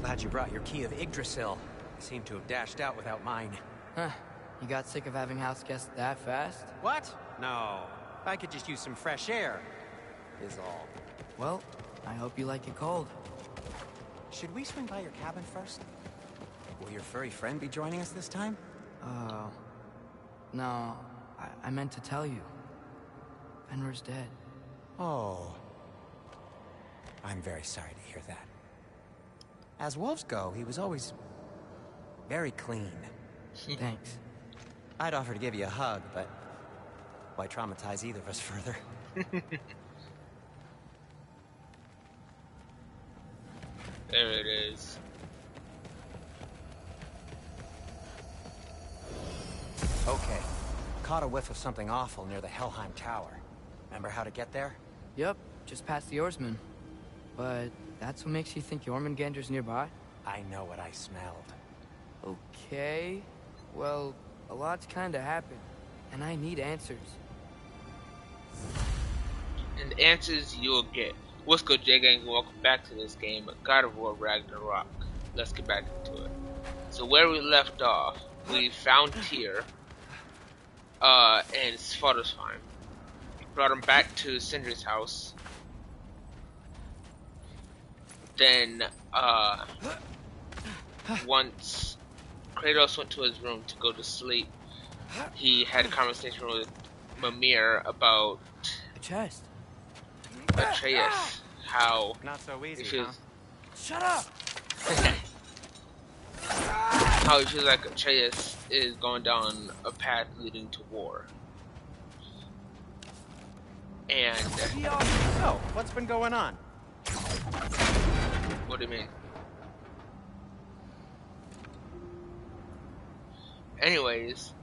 Glad you brought your key of Yggdrasil. I seem to have dashed out without mine. Huh. You got sick of having house guests that fast? What? No. I could just use some fresh air, is all. Well, I hope you like it cold. Should we swing by your cabin first? Will your furry friend be joining us this time? No. I meant to tell you. Fenrir's dead. Oh. I'm very sorry to hear that. As wolves go, he was always very clean. Thanks. I'd offer to give you a hug, but why traumatize either of us further? There it is. Okay. Caught a whiff of something awful near the Helheim Tower. Remember how to get there? Yep, just past the oarsman. But that's what makes you think Jormungandr's nearby? I know what I smelled. Okay. Well, a lot's kinda happened, and I need answers. And the answers you'll get. What's good, Jay Gang? Welcome back to this game, God of War Ragnarok. Let's get back into it. So where we left off, we found Tyr and his father's farm. Brought him back to Sindri's house. Then, once Kratos went to his room to go to sleep, he had a conversation with Mimir about A chest. Atreus, how Not so easy, he feels, Shut up! how he feels like Atreus is going down a path leading to war. And So, what's been going on? what do you mean? Anyways,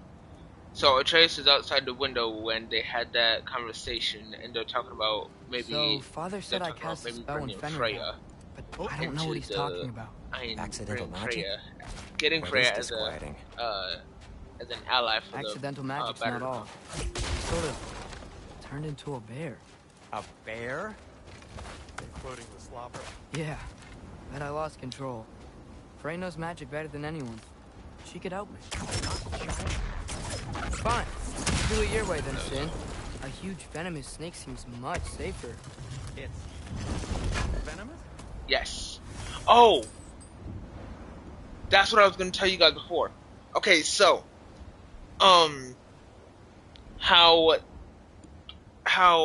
so Atreus is outside the window when they had that conversation, and they're talking about maybe. So, Father said I they're talking about cast a maybe spell on bringing Fenrir, Freya but I don't know what he's into talking about. Accidental bring magic? Freya, getting Well, Freya it is as disquieting. as an ally for Accidental the magic's battle. not all. He sort of turned into a bear. A bear? Including the slobber. Yeah, but I lost control. Frey knows magic better than anyone. She could help me. Fine. Do it your way then, Sin. A huge venomous snake seems much safer. It's venomous? Yes. Oh, that's what I was going to tell you guys before. Okay, so, how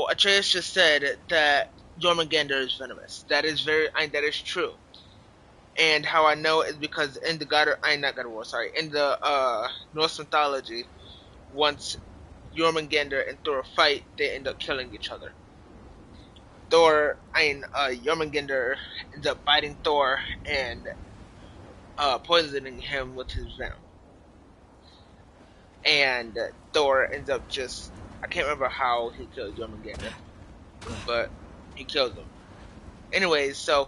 Atreus just said that Jormungandr is venomous. That is that is true. And how I know is because in the in the Norse mythology, once Jormungandr and Thor fight, they end up killing each other. Jormungandr ends up biting Thor and poisoning him with his venom. And Thor ends up I can't remember how he killed Jormungandr, but he killed him. Anyways, so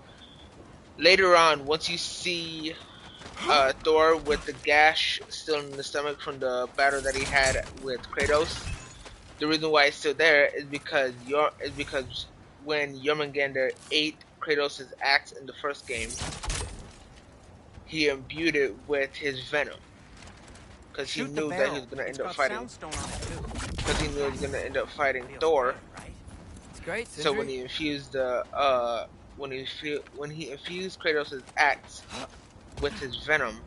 later on, once you see Thor with the gash still in the stomach from the battle that he had with Kratos, the reason why it's still there is because when Jormungandr ate Kratos' axe in the first game, he imbued it with his venom. Because he knew that he was going to end up fighting. Because he knew he was going to end up fighting Thor. It's great, Sindri. So when he infused when he infused Kratos' axe with his venom,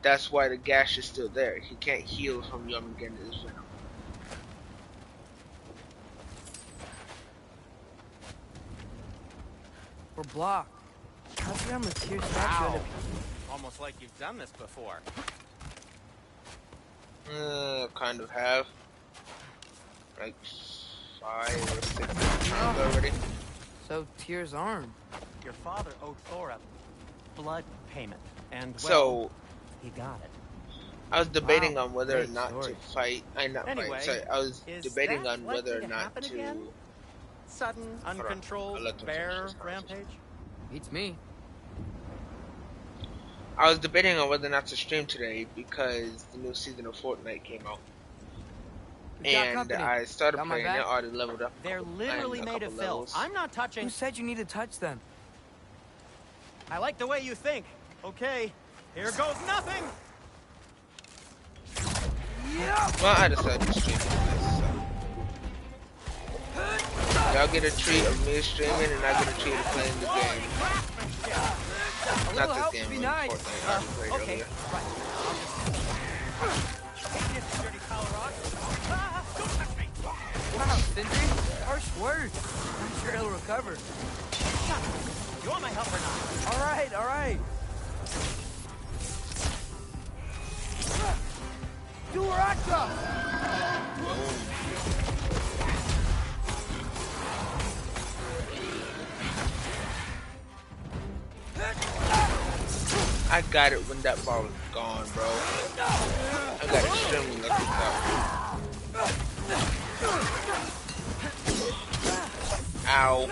that's why the gash is still there. He can't heal from Jormungandr's venom. We're blocked. How'd you get on the Tyr statue? Wow. Almost like you've done this before. Kind of have. Like 5 or 6 times already. So, Tyr's arm. Your father owed Thor a blood payment, and well, So he got it. I was debating Wow, on whether or great not story. to fight. Anyway, I was is debating that on whether or likely to not happen to. again? Sudden, I'll uncontrolled let them bear finish this rampage? Beats me. I was debating on whether or not to stream today because the new season of Fortnite came out, We got and company. I started Got my playing back? it. Already leveled up. They're literally a made couple of filth. levels. I'm not touching. Who said you need to touch them? I like the way you think. Okay, here goes nothing! Well, I decided to stream this, so. Y'all get a treat of me streaming, and I get a treat of playing the game. Not this game, but Fortnite. I already played earlier. Wow, Sindri, harsh words. I'm sure he'll recover. You want my help or not? All right, all right. Duraka! I got it when that ball was gone, bro. I got extremely lucky though. Ow.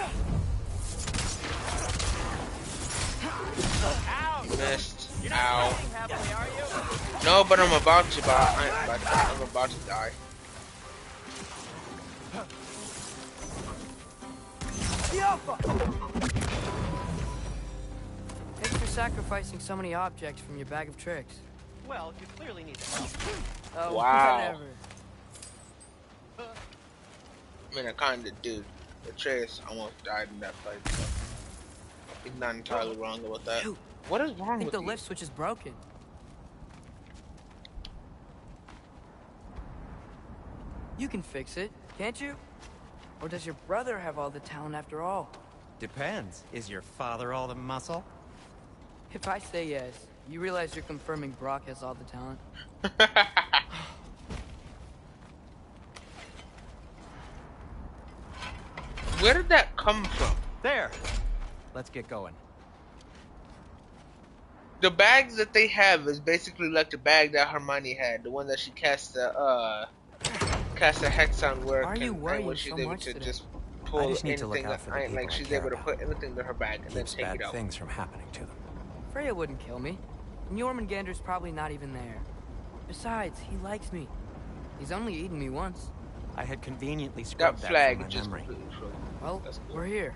Missed. Ow. No, but I'm about to die. I'm about to die. Thanks for sacrificing so many objects from your bag of tricks. Well, you clearly need the help. Oh, Wow. whatever. I mean, I kinda did. Atreus almost died in that fight, so he's not entirely wrong about that. Dude, What is I wrong think with the you? lift switch is broken. You can fix it, can't you? Or does your brother have all the talent after all? Depends. Is your father all the muscle? If I say yes, you realize you're confirming Brock has all the talent? Where did that come from? There. Let's get going. The bags that they have is basically like the bag that Hermione had, the one that she cast the hex on, where Why are you worrying when she's so able much to today? just I pull just need to look anything out for the that people like I she's care able to about. put anything in her bag and then Keeps take bad it out. things from happening to them. Freya wouldn't kill me. And Jormungandr's probably not even there. Besides, he likes me. He's only eaten me once. I had conveniently That scrubbed that, flag from my just memory. completely froze. Well, That's cool. we're here.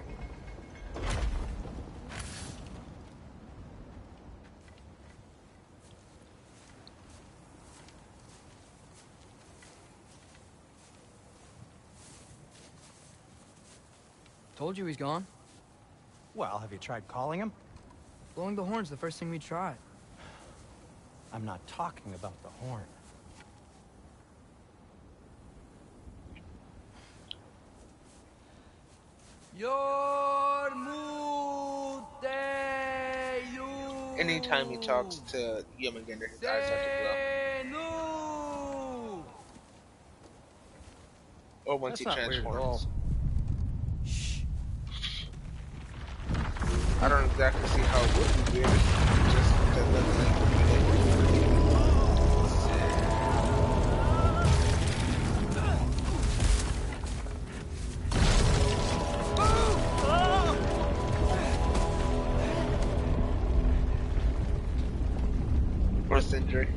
Told you he's gone. Well, have you tried calling him? Blowing the horn's the first thing we tried. I'm not talking about the horn. Anytime he talks to Jormungandr, his eyes start to glow. Or once That's he not weird at transforms. all. Shh. I don't exactly see how it would be weird. It just doesn't like First injury.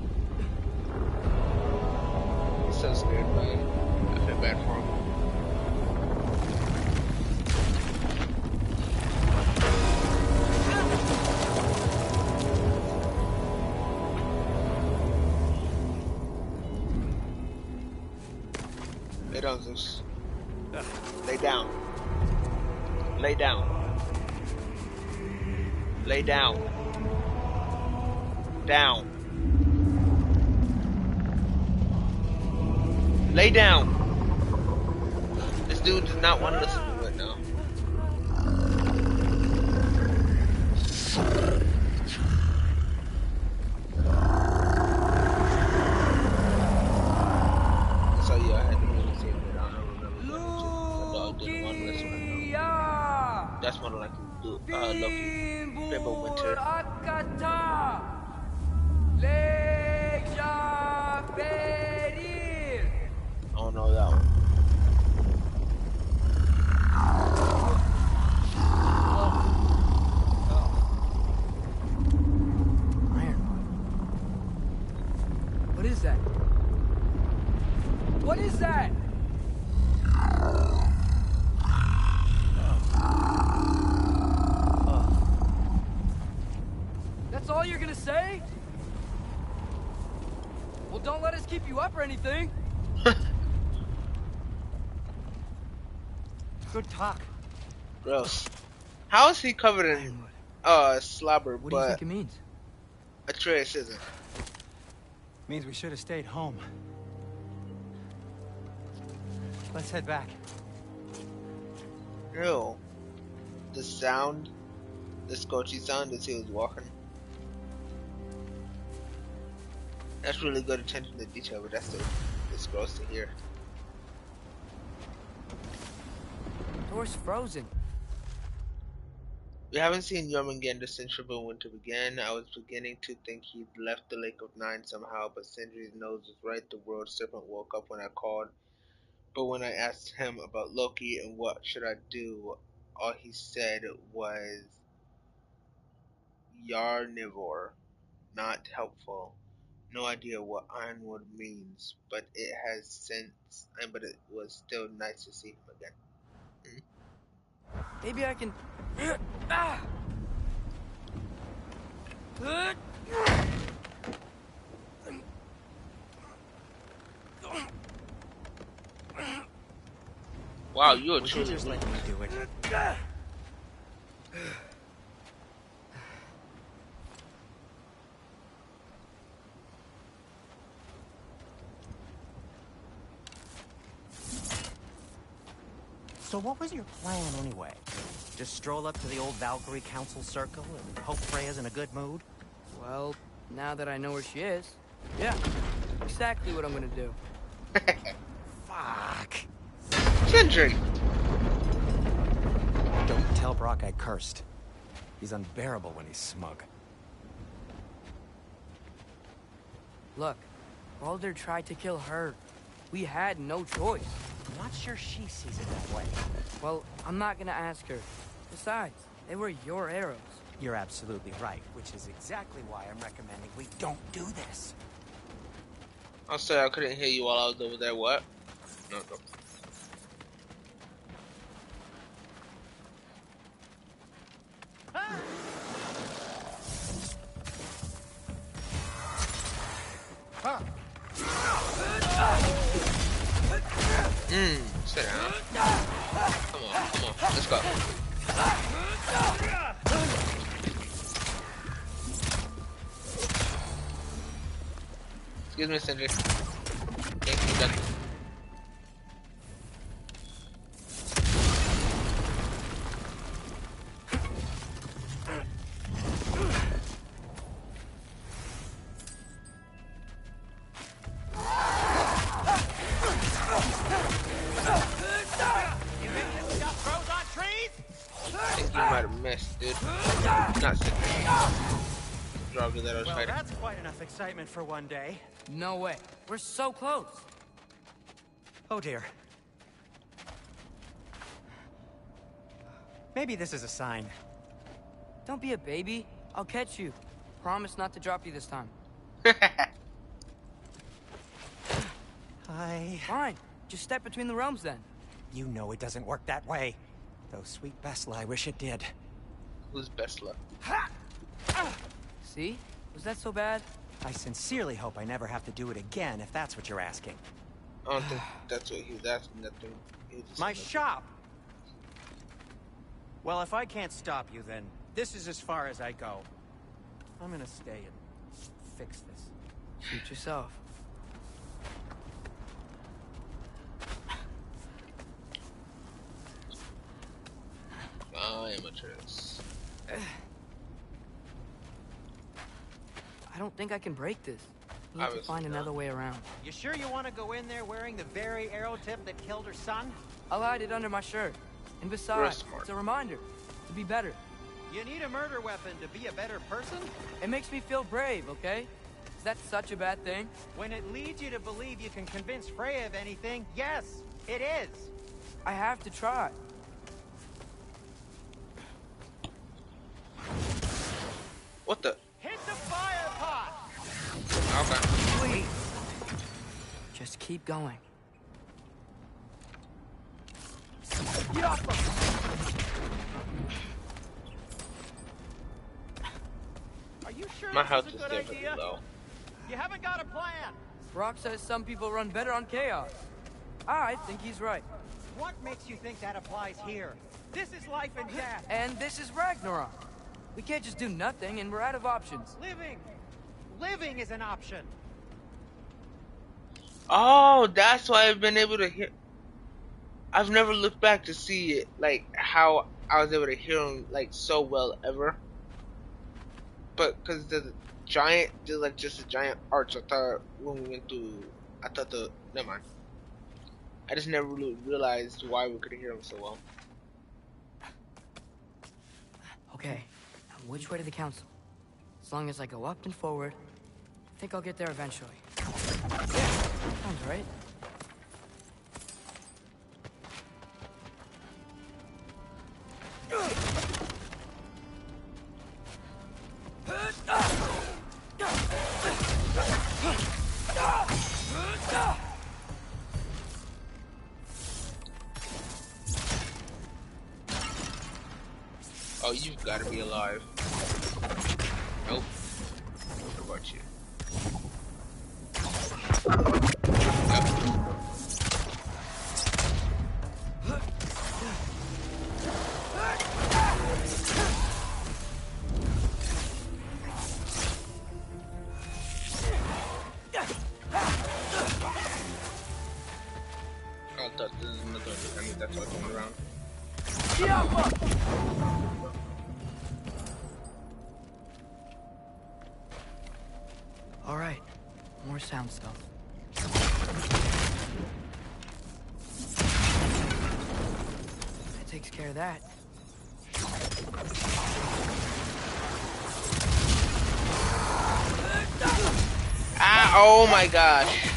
He's so scared by it. I feel bad for him. Lay down, Zeus. Lay down. Lay down. Lay down. Down. Lay down. This dude does not want to listen to it now. So yeah, I had to really say that. I don't remember what the dog didn't want to listen right now. That's more like Loki. Fibble Winter. I don't know that one. Ironwood. What is that? What is that? all you're gonna say? Well, don't let us keep you up or anything. Good talk. Gross. How is he covered in slobber, What do you but think it means? Atreus isn't? Means we should have stayed home. Let's head back. Ew. The sound, the scorchy sound as he was walking. That's really good attention to detail, but that's still it's gross to hear. Door's frozen. We haven't seen Jormungandr since Winter began. I was beginning to think he'd left the Lake of Nine somehow, but Sindri's nose was right. The world serpent woke up when I called. But when I asked him about Loki and what should I do, all he said was Yarnivore, not helpful. No idea what Ironwood means, but it has sense. But it was still nice to see him again. Maybe I can... Wow, you're Would you truly just let me do it? So what was your plan anyway? Just stroll up to the old Valkyrie Council circle and hope Freya's in a good mood? Well, now that I know where she is, yeah, exactly what I'm gonna do. Fuck. Sindri! Don't tell Brock I cursed. He's unbearable when he's smug. Look, Baldur tried to kill her. We had no choice. I'm not sure she sees it that way. Well, I'm not gonna ask her. Besides, they were your arrows. You're absolutely right, which is exactly why I'm recommending we don't do this. I'm sorry I couldn't hear you while I was over there. What? No. Sit down. Come on, let's go. Excuse me, Sindri. Thank you, done. Dude. Not Sindri. Dropped that I was Well, fighting. that's quite enough excitement for one day. No way. We're so close. Oh dear. Maybe this is a sign. Don't be a baby. I'll catch you. Promise not to drop you this time. Fine. Just step between the realms then. You know it doesn't work that way. Though sweet Bessla, I wish it did. Who's Bessla? See? Was that so bad? I sincerely hope I never have to do it again, if that's what you're asking. I don't think that's what he was asking. My shop! Well, if I can't stop you, then this is as far as I go. I'm gonna stay and fix this. Suit yourself. I am Atreus. I don't think I can break this. You need to Obviously find not. another way around. You sure you want to go in there wearing the very arrow tip that killed her son? I'll hide it under my shirt. And besides, smart. it's a reminder to be better. You need a murder weapon to be a better person? It makes me feel brave, okay? Is that such a bad thing? When it leads you to believe you can convince Freya of anything, yes, it is. I have to try. What the? Hit the fire pot! Okay. Wait. Just keep going. Get off of me! Are You sure My this health is a is good definitely idea? low. You haven't got a plan. Brock says some people run better on chaos. I think he's right. What makes you think that applies here? This is life and death. And this is Ragnarok. We can't just do nothing, and we're out of options. Living is an option. Oh, that's why I've been able to hear. I've never looked back to see it, like how I was able to hear him like so well ever. But because the giant, just a giant arch. I thought when we went through, I thought never mind. I just never really realized why we could hear him so well. Okay, now which way to the council? As long as I go up and forward, I think I'll get there eventually. Yeah, sounds right. Oh, you've got to be alive. Nope. What about you? Yep. I thought this is another. I mean, that's all going around. All right, more sound stuff. That takes care of that. Ah! Oh my gosh!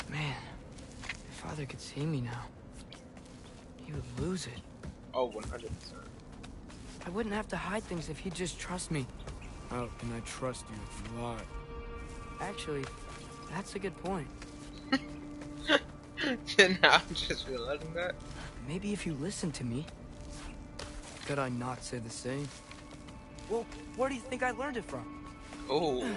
Man, if Father could see me now, he would lose it. Oh, 100%. I wouldn't have to hide things if he'd just trust me. How can I trust you if you lie? Actually, that's a good point. Now I'm just realizing that. Maybe if you listen to me. Could I not say the same? Well, where do you think I learned it from? Oh.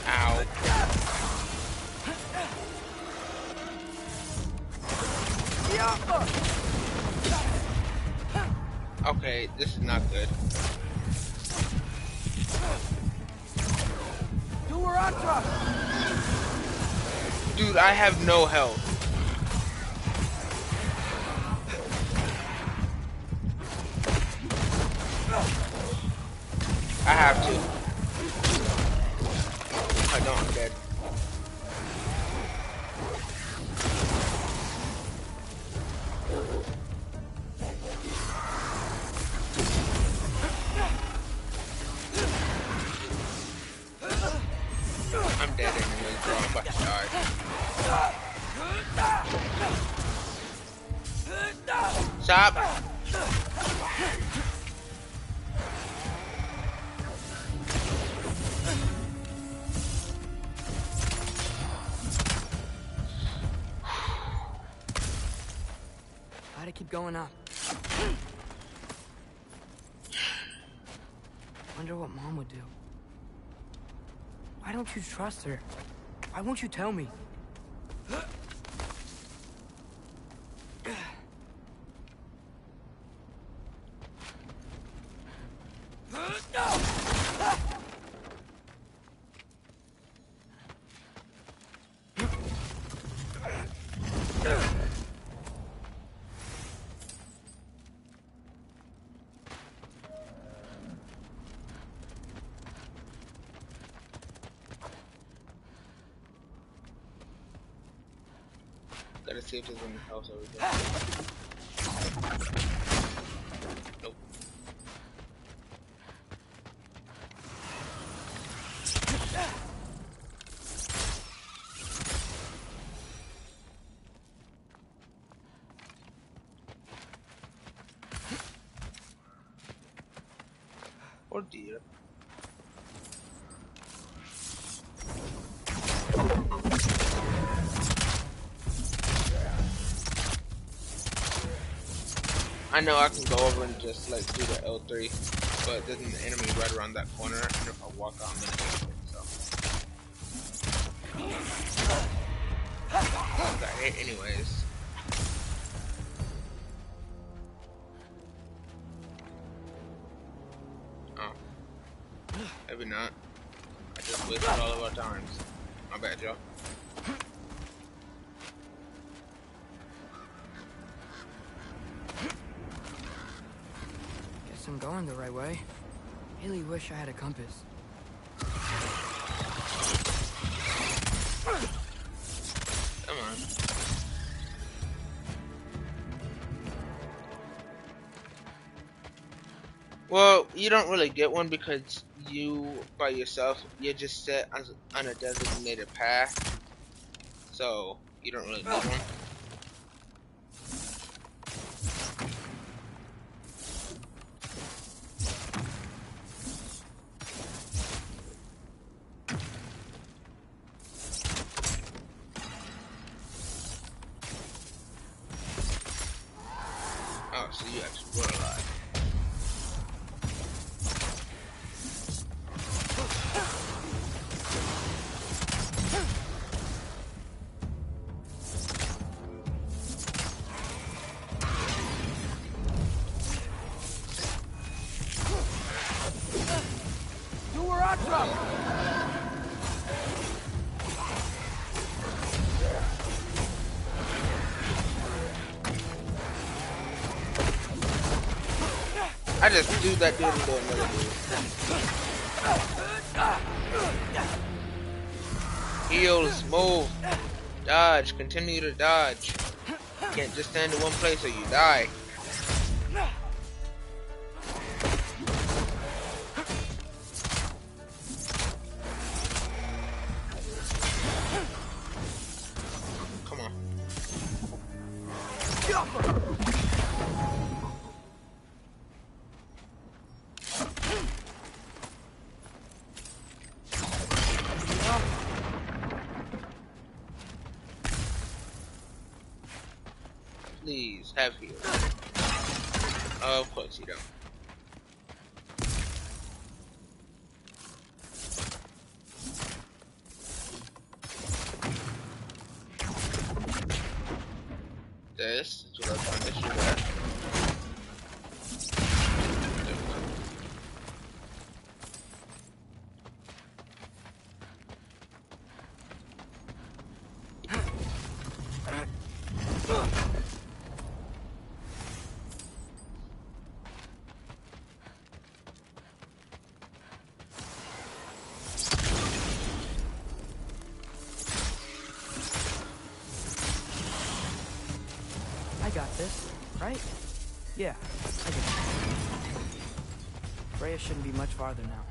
Ow. Okay, this is not good. Dude, I have no health. I have to. If I don't, I'm dead. I'm dead anyway, bro. I'm about to die. Stop! Gotta keep going up. Wonder what Mom would do. Why don't you trust her? Why won't you tell me? Gotta see if there's any else over there. Nope. Oh dear. I know I can go over and just like do the L3, but there's an enemy right around that corner, and if I walk out, I'm gonna get it. So I got hit anyways. Oh, maybe not. I just wasted all of our times. My bad, y'all. Guess I'm going the right way. Really wish I had a compass. Come on. Well, you don't really get one because you, by yourself, you're just set on a designated path. So, you don't really need one. Oh, so you actually were alive. You were on trouble! I just do that dude and do another dude. Heals, move, dodge, continue to dodge. You can't just stand in one place or you die. Come on. Please, have heal. Of course you don't. This is what I'm trying to shoot at. I got this, right? Yeah, I got it. Freya shouldn't be much farther now.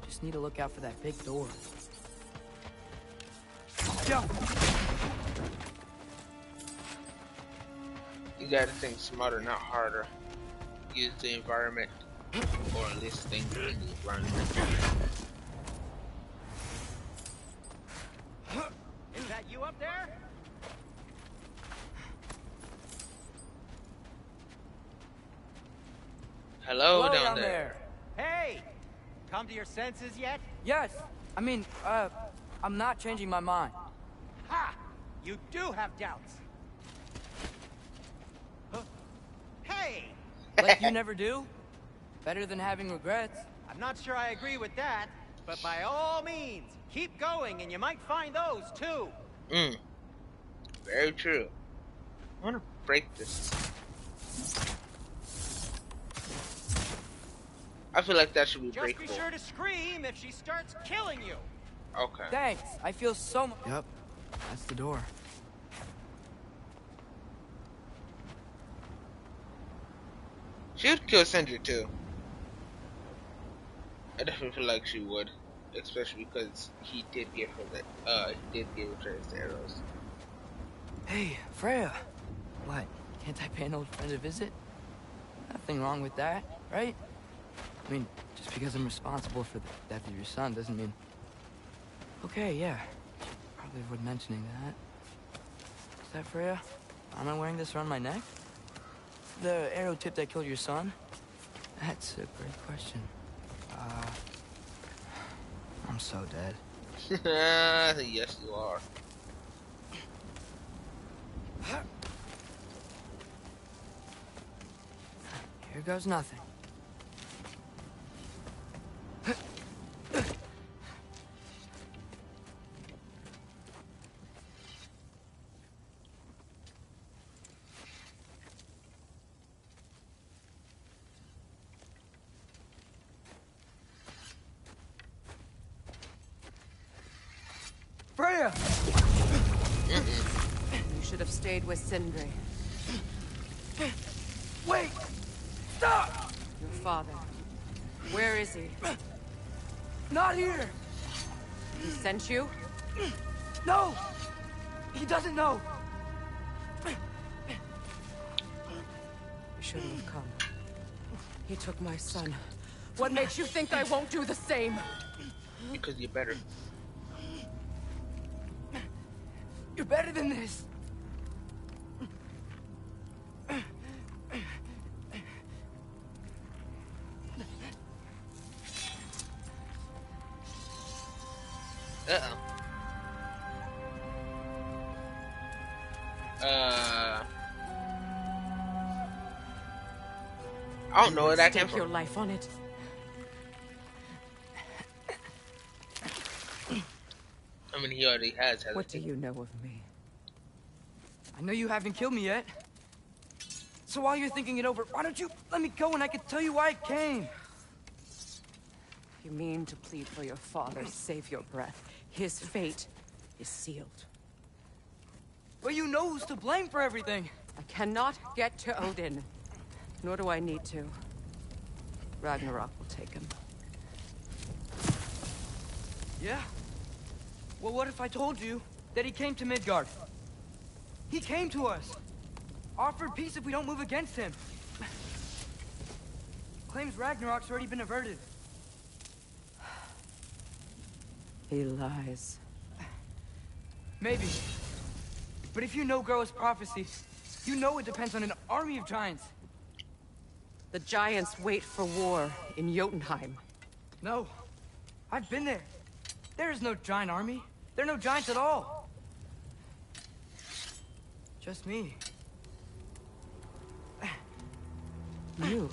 Just need to look out for that big door. Jump! You gotta think smarter, not harder. Use the environment, or at least think in the environment. Is that you up there? Hello, down there. Hey! Come to your senses yet? Yes! I mean, I'm not changing my mind. Ha! You do have doubts. Huh? Hey! Like you never do? Better than having regrets. I'm not sure I agree with that, but by all means, keep going and you might find those too. Very true. I wanna break this. I feel like that should be Just breakable. be sure to scream if she starts killing you. Okay. Thanks. I feel so much. Yep. That's the door. She would kill Sindri too. I definitely feel like she would, especially because he did give her the he did give her his arrows. Hey, Freya. What? Can't I pay an old friend a visit? Nothing wrong with that, right? I mean, just because I'm responsible for the death of your son doesn't mean... Okay, yeah. Probably avoid mentioning that. Is that Freya? Am I wearing this around my neck? The arrow tip that killed your son? That's a great question. I'm so dead. Yes, you are. Here goes nothing. Freya! You should have stayed with Sindri. Wait! Stop! Your father. Where is he? Not here! He sent you? No! He doesn't know! You shouldn't have come. He took my son. What makes you think I won't do the same? Because you're better. You're better than this! Uh-oh. I don't know where that came Stake your from. life on it. I mean, he already has. What do you know of me? I know you haven't killed me yet. So while you're thinking it over, why don't you let me go and I can tell you why I came? You mean to plead for your father, save your breath. His fate is sealed. But you know who's to blame for everything. I cannot get to Odin. Nor do I need to. Ragnarok will take him. Yeah? Well, what if I told you that he came to Midgard? He came to us. Offered peace if we don't move against him. Claims Ragnarok's already been averted. He lies. Maybe. But if you know Groa's prophecy, you know it depends on an army of giants. The giants wait for war in Jotunheim. No. I've been there. There is no giant army. There are no giants at all. Just me. You.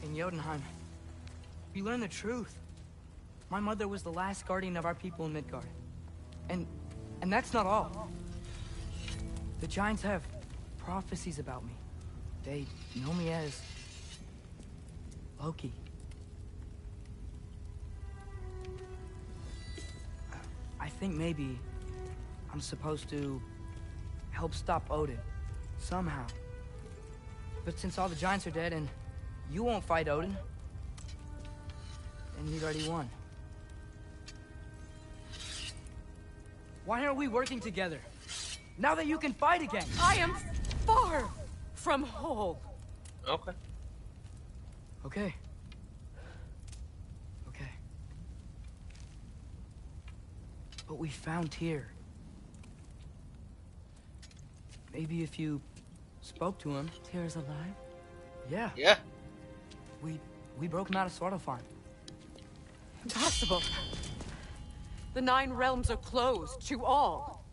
In Jotunheim, we learn the truth. My mother was the last guardian of our people in Midgard. And that's not all. The giants have prophecies about me. They know me as Loki. I think maybe I'm supposed to help stop Odin, somehow. But since all the giants are dead and you won't fight Odin, then he's already won. Why aren't we working together? Now that you can fight again! I am far from whole. Okay. Okay. Okay. But we found Tyr. Maybe if you spoke to him... Tyr's alive? Yeah. Yeah. We broke him out of Svartalfheim. Impossible. The 9 realms are closed to all.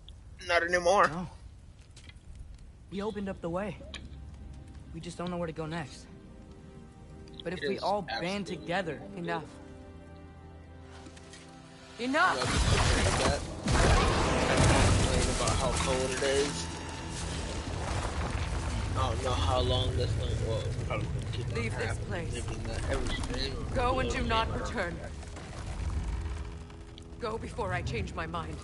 Not anymore. No. We opened up the way. We just don't know where to go next. But if It we is all band absolutely together... Enough. Love Enough! that. Complain about how cold it is. I don't know how long this thing will. Probably gonna keep on Leave this happening. place. Maybe not every stream or Go and whatever. do not return. Go before I change my mind.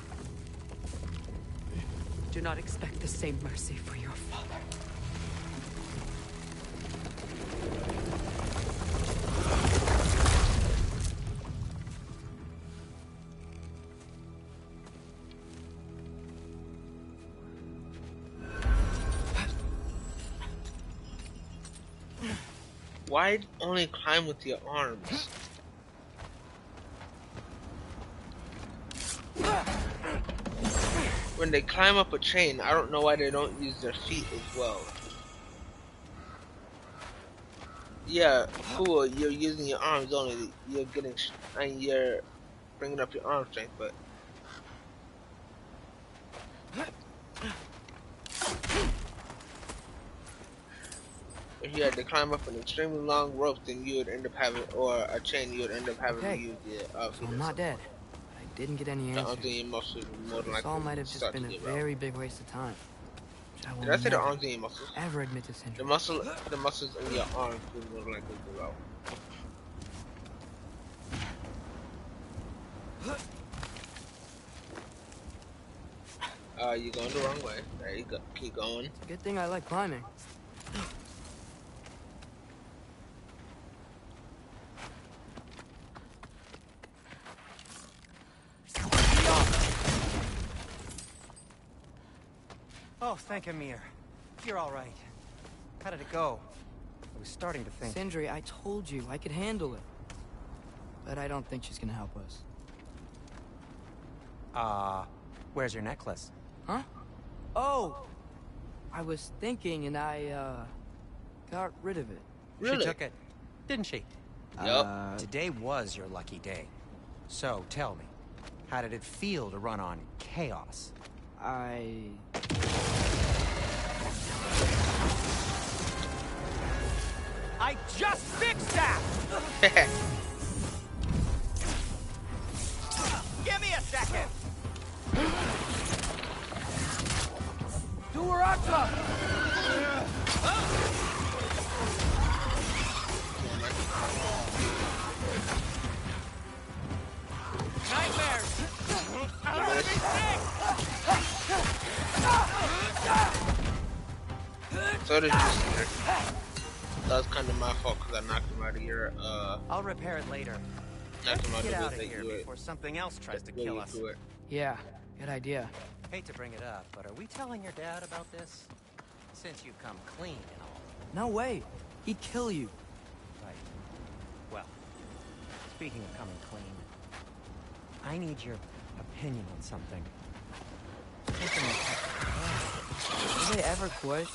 Do not expect the same mercy for your father. Why only climb with your arms? When they climb up a chain, I don't know why they don't use their feet as well. Yeah, cool. You're using your arms only. You're getting and you're bringing up your arm strength, but if you had to climb up an extremely long rope, then you would end up having, or a chain, you would end up having to Okay, use the so feet I'm or not something. dead. I didn't get any The arms answers. and your muscles would more than This all likely might have just start been to a give out. very big waste of time. Which I will Did I say the never, arms and your muscles? ever admit to Sindri. The muscles in your arms would more than likely give out. You're going the wrong way. There you go. Keep going. It's a good thing I like climbing. Oh, thank Amir. You're all right. How did it go? I was starting to think. Sindri, I told you I could handle it. But I don't think she's gonna help us. Where's your necklace? Huh? Oh! I was thinking and I, got rid of it. Really? She took it, didn't she? Yup. Today was your lucky day. So, tell me, how did it feel to run on chaos? I just fixed that! Give me a second! Nightmares! I'm gonna be sick! So did you, Sindri. That was kind of my fault because I knocked him out of your, I'll repair it later. knocked him out Get of out the of way here that you before something else tries to way kill you us. threw it. yeah, good idea. Hate to bring it up, but are we telling your dad about this? Since you've come clean and all. No way. He'd kill you. Right. Well, speaking of coming clean, I need your opinion on something. Will they ever quit?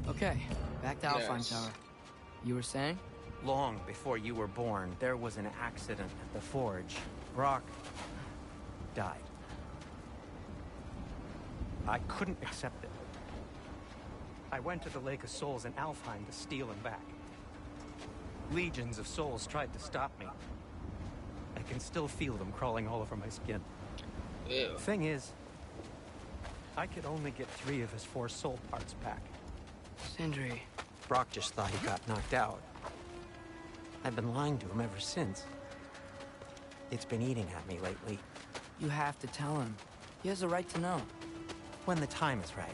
Okay, back to Alpine Yes. Tower. You were saying? Long before you were born, there was an accident at the forge. Brock died. I couldn't accept it. I went to the Lake of Souls in Alfheim to steal him back. Legions of souls tried to stop me. I can still feel them crawling all over my skin. Ew. Thing is, I could only get 3 of his 4 soul parts back. Sindri. Brock just thought he got knocked out. I've been lying to him ever since. It's been eating at me lately. You have to tell him. He has a right to know. When the time is right.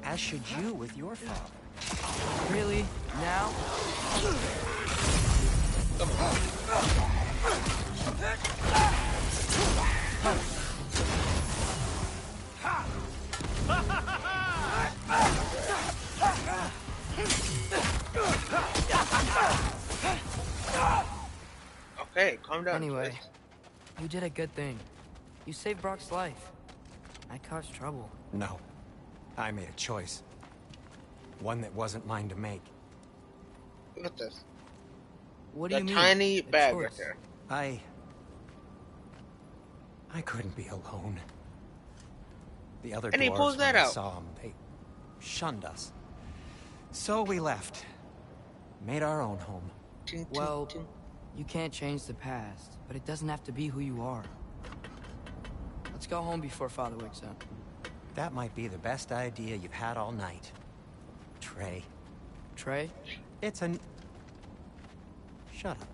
As should you with your father. Really? Now? Okay, calm down. Anyway, Chris. you did a good thing. You saved Brock's life. I caused trouble. No. I made a choice. One that wasn't mine to make. Look at this. What do The you mean? tiny A bag right choice? there. I couldn't be alone. The other And he dwarves, pulls that when they out. saw him, they shunned us. So we left. Made our own home. Ting, ting, Well, ting. you can't change the past, but it doesn't have to be who you are. Let's go home before Father wakes up. That might be the best idea you've had all night. Trey. Trey? It's an... Shut up.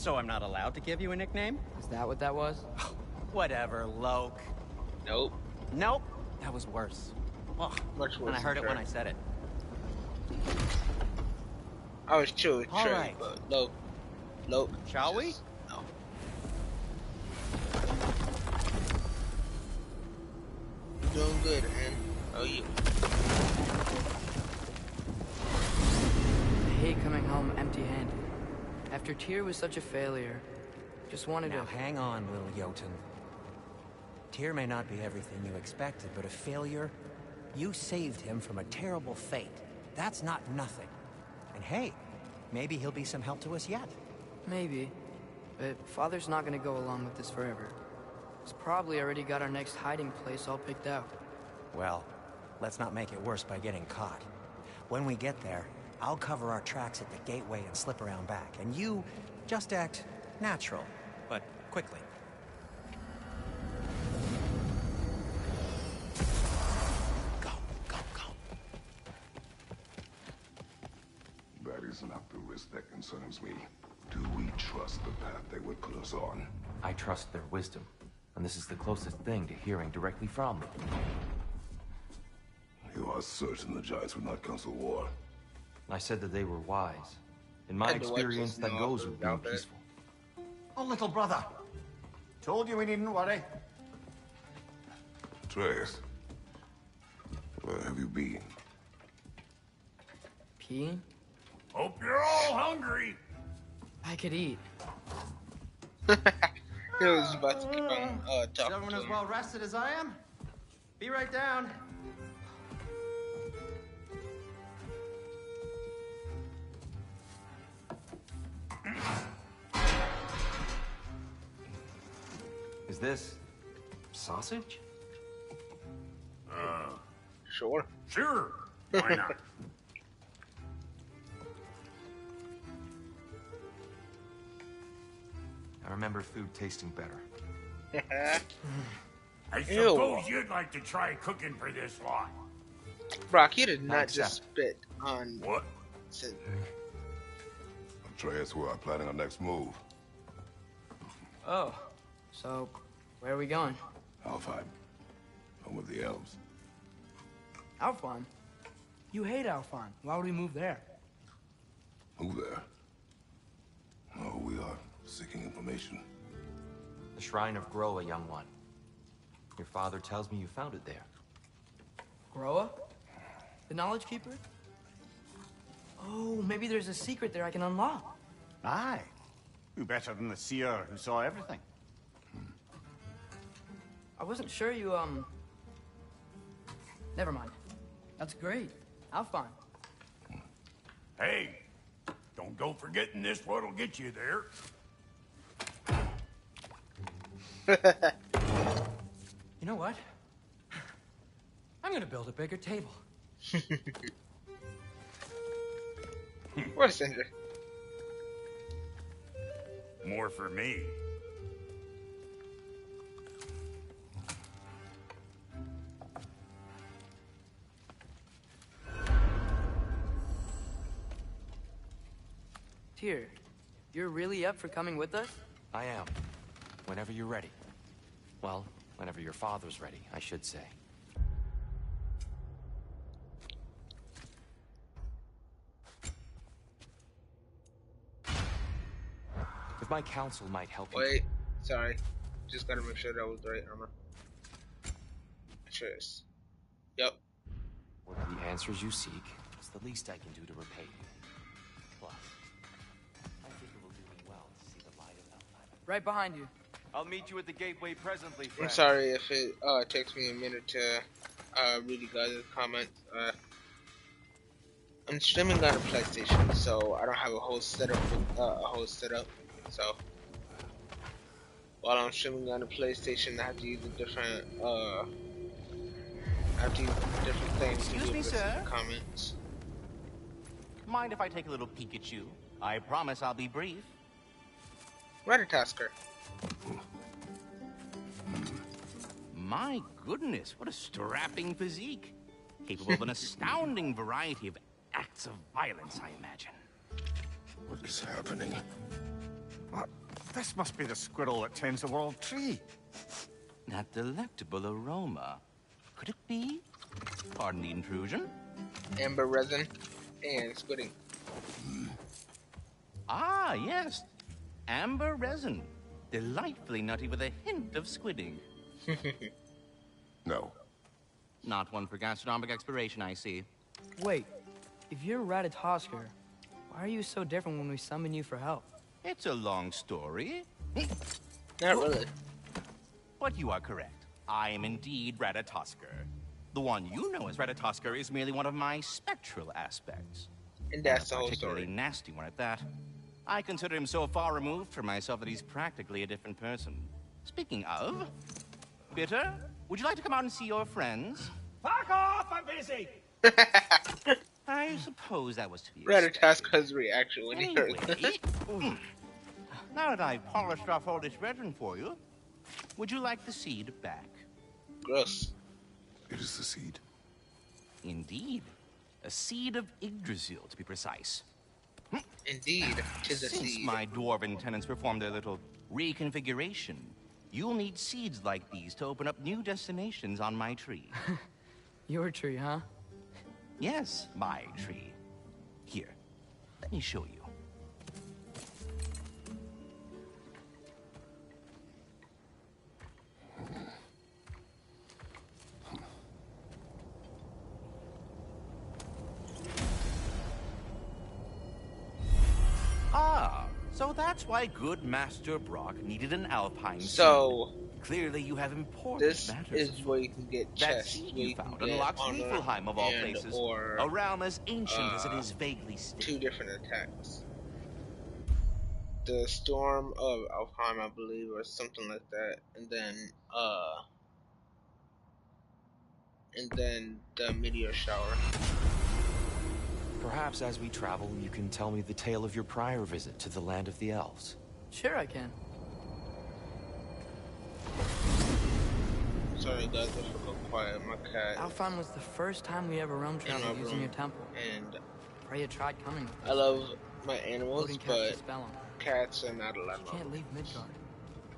So I'm not allowed to give you a nickname? Is that what that was? Whatever, Loke. Nope. Nope. That was worse. Oh, Much worse. and I heard it than when I Trey. said it. I was chill with All Trey, right. but Loke. Shall we? No. You're doing good, man. How are you? I hate coming home empty-handed. After Tyr was such a failure, just wanted Now to... hang on, little Jotun. Tyr may not be everything you expected, but a failure? You saved him from a terrible fate. That's not nothing. And hey, maybe he'll be some help to us yet. Maybe. But Father's not gonna go along with this forever. He's probably already got our next hiding place all picked out. Well, let's not make it worse by getting caught. When we get there, I'll cover our tracks at the gateway and slip around back. And you just act natural, but quickly. Go, go, go. That is not the risk that concerns me. Do we trust the path they would put us on? I trust their wisdom, and this is the closest thing to hearing directly from them. You are certain the Giants would not counsel war? I said that they were wise. In my And the experience, Witches that know goes with being about it. peaceful. Oh, little brother. Told you we needn't worry. Atreus, where have you been? Peeing? Hope you're all hungry. I could eat. He was about to keep on Is talking everyone to as him. well rested as I am? Be right down. Is this sausage? Sure. Sure. Why not? I remember food tasting better. I Ew. suppose you'd like to try cooking for this lot. Brock, you did not Accept. just spit on What? Cinder. Atreus, we are planning our next move. Oh, so where are we going? Alfheim, home of the elves. Alphon? You hate Alphon. Why would we move there? Move there? No, we are seeking information. The Shrine of Groa, young one. Your father tells me you found it there. Groa? The Knowledge Keeper? Oh, maybe there's a secret there I can unlock. Aye. Who better than the seer who saw everything? I wasn't sure you, Never mind. That's great. Alphon. Hey, don't go forgetting this what'll get you there. You know what? I'm gonna build a bigger table. Where's Cinder? More for me. Tyr, you're really up for coming with us? I am. Whenever you're ready. Well, whenever your father's ready, I should say. If my counsel might help you... Wait, sorry. Just gotta make sure that was the right armor. Cheers. Yep. What are the answers you seek? It's the least I can do to repay you. Plus, I think it will do me well to see the light of Alfheim. Right behind you. I'll meet you at the gateway presently, I'm sorry if it takes me a minute to read you guys' comments. I'm streaming on a PlayStation, so I don't have a whole setup. So while I'm streaming on a PlayStation, I have to use a different things. Excuse to me, listen sir? to comments. Mind if I take a little peek at you? I promise I'll be brief. Ratatasker. My goodness, what a strapping physique. Capable of an astounding variety of acts of violence, I imagine. What is happening? What? This must be the squirrel that tends the world tree. That delectable aroma. Could it be? Pardon the intrusion. Amber resin and squidding. Ah, yes. Amber resin. Delightfully nutty with a hint of squidding. No. Not one for gastronomic exploration, I see. Wait, if you're Ratatosker, why are you so different when we summon you for help? It's a long story. Not really. But you are correct. I am indeed Ratatosker. The one you know as Ratatosker is merely one of my spectral aspects. And that's the a whole particularly story. nasty one at that. I consider him so far removed from myself that he's practically a different person. Speaking of, Bitter, would you like to come out and see your friends? Fuck off! I'm busy! I suppose that was to be Ratatasker's reaction when he heard Anyway, that. now that I've polished off all this resin for you, would you like the seed back? Gross. It is the seed. Indeed. A seed of Yggdrasil, to be precise. Indeed, tis a Since seed. my dwarven tenants performed their little reconfiguration, you'll need seeds like these to open up new destinations on my tree. Your tree, huh? Yes, my tree. Here, let me show you. Ah, so that's why good Master Brock needed an Alpine So, seed. Clearly you have important this matters. is where you can get That chests. seed Where you you can found get unlocks armor Niflheim of all and places, or, a realm as ancient as it is vaguely 2 still. different attacks. The Storm of Alfheim, I believe, or something like that, and then the meteor shower. Perhaps as we travel, you can tell me the tale of your prior visit to the land of the elves. Sure I can. Sorry guys, I forgot quiet. My cat. Alphon was the first time we ever roam in my traveled using room, your temple. and Freya tried coming with us. I love my animals, Odin cast but a spell on her. cats are not allowed. She can't leave Midgard.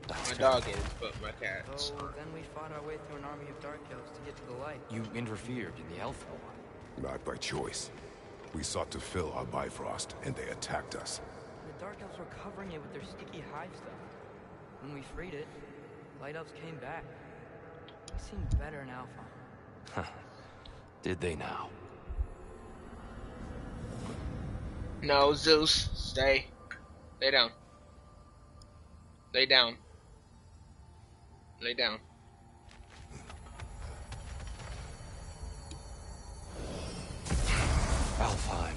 My dog is, but my cats. So then we fought our way through an army of dark elves to get to the light. You interfered in the elf war. Not by choice. We sought to fill our Bifrost, and they attacked us. The dark elves were covering it with their sticky hive stuff. When we freed it, light elves came back. They seemed better in Alpha. Did they now? No, Zeus, stay. Lay down. Lay down. Lay down. Alfheim.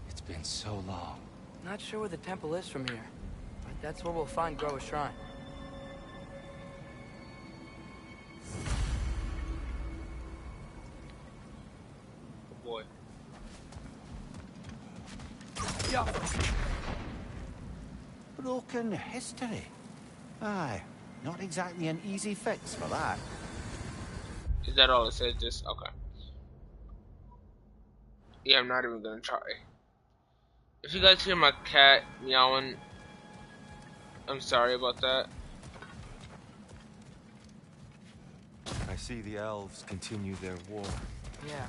It's been so long. Not sure where the temple is from here, but that's where we'll find Groa's shrine. Oh boy. Broken history. Aye, not exactly an easy fix for that. Is that all it says? Just okay. Yeah, I'm not even gonna try. If you guys hear my cat meowing, I'm sorry about that. I see the elves continue their war. Yeah,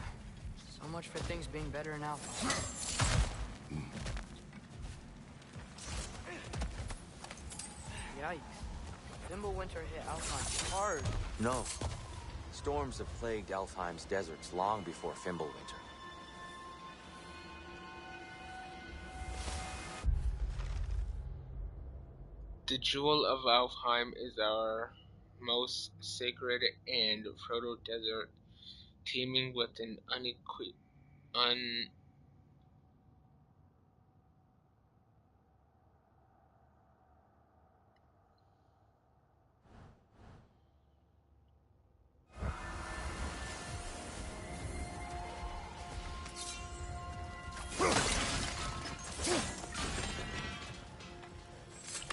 so much for things being better in Alpha. Yikes. Winter hit Alpine hard. No. Storms have plagued Alfheim's deserts long before Fimbulwinter. The Jewel of Alfheim is our most sacred and fertile desert, teeming with an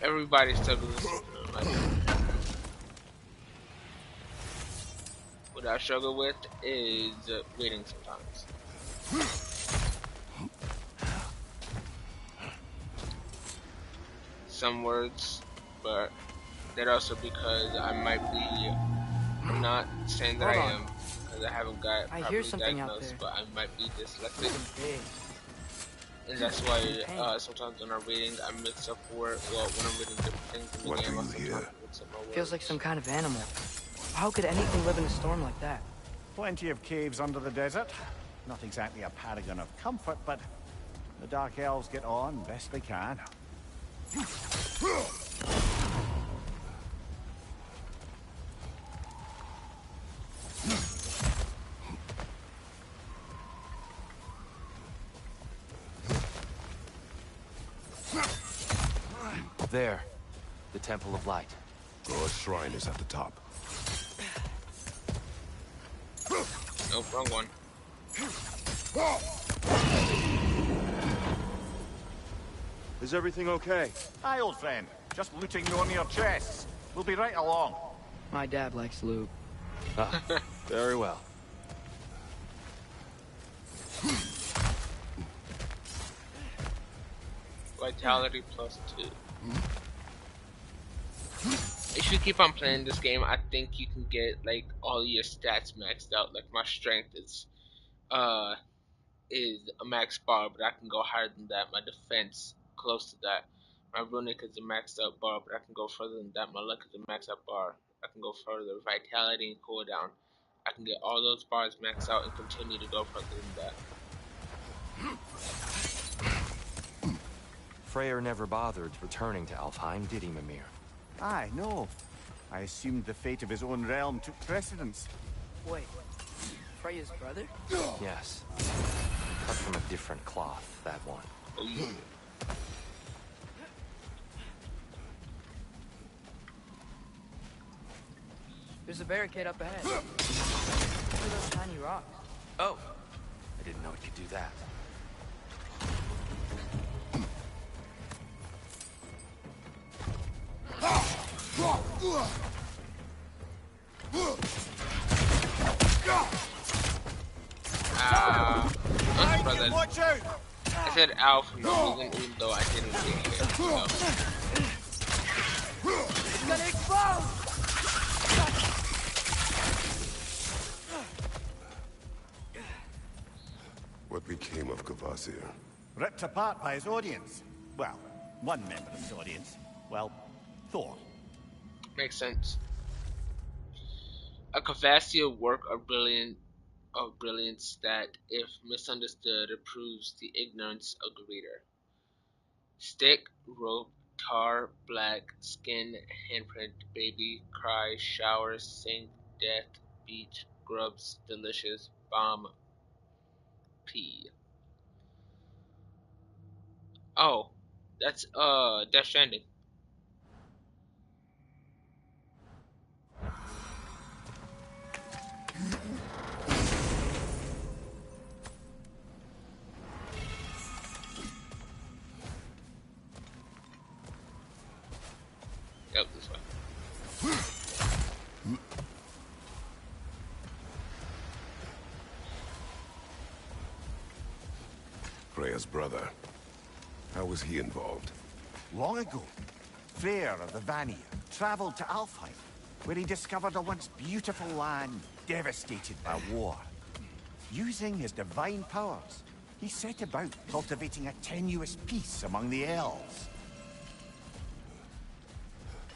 everybody struggles. What I struggle with is waiting sometimes. some words, but that also because I might be. I'm not saying that Hold I on. am, because I haven't got I hear properly something out diagnosed, there. but I might be dyslexic, Something big. and that's why Pain. sometimes when I'm reading, I mix up word. Well, when I'm reading different things in the What do game, I you sometimes hear? mix up my words. Feels like some kind of animal. How could anything live in a storm like that? Plenty of caves under the desert. Not exactly a paragon of comfort, but the Dark Elves get on best they can. There. The Temple of Light. Groa's shrine is at the top. Nope, wrong one. Is everything okay? Aye, old friend. Just looting you on your chests. We'll be right along. My dad likes loot. Ah, very well. Vitality +2. If you keep on playing this game, I think you can get like all your stats maxed out. Like my strength is a max bar, but I can go higher than that. My defense close to that. My runic is a maxed out bar, but I can go further than that. My luck is a maxed out bar. I can go further. Vitality and cooldown. I can get all those bars maxed out and continue to go further than that. Freyr never bothered returning to Alfheim, did he, Mimir? Aye, no. I assumed the fate of his own realm took precedence. Wait, Freya's brother? Yes. Cut from a different cloth, that one. Oh yeah. There's a barricade up ahead. Look at those tiny rocks. Oh! I didn't know it could do that. Brother. Watch out! I said ow for no reason, even though I didn't get hit. So. It's gonna explode! What became of Kvasir? Ripped apart by his audience. Well, one member of his audience. Well, Thor. Makes sense. A Kvasir work of brilliance that, if misunderstood, proves the ignorance of the reader. Stick, rope, tar, black, skin, handprint, baby, cry, shower, sink, death, beach, grubs, delicious, bomb, pee. Oh, that's Death Stranding. Yep, this way. Freya's brother. How was he involved? Long ago, Freyr of the Vanir traveled to Alfheim, where he discovered a once beautiful land devastated by war. Using his divine powers, he set about cultivating a tenuous peace among the elves.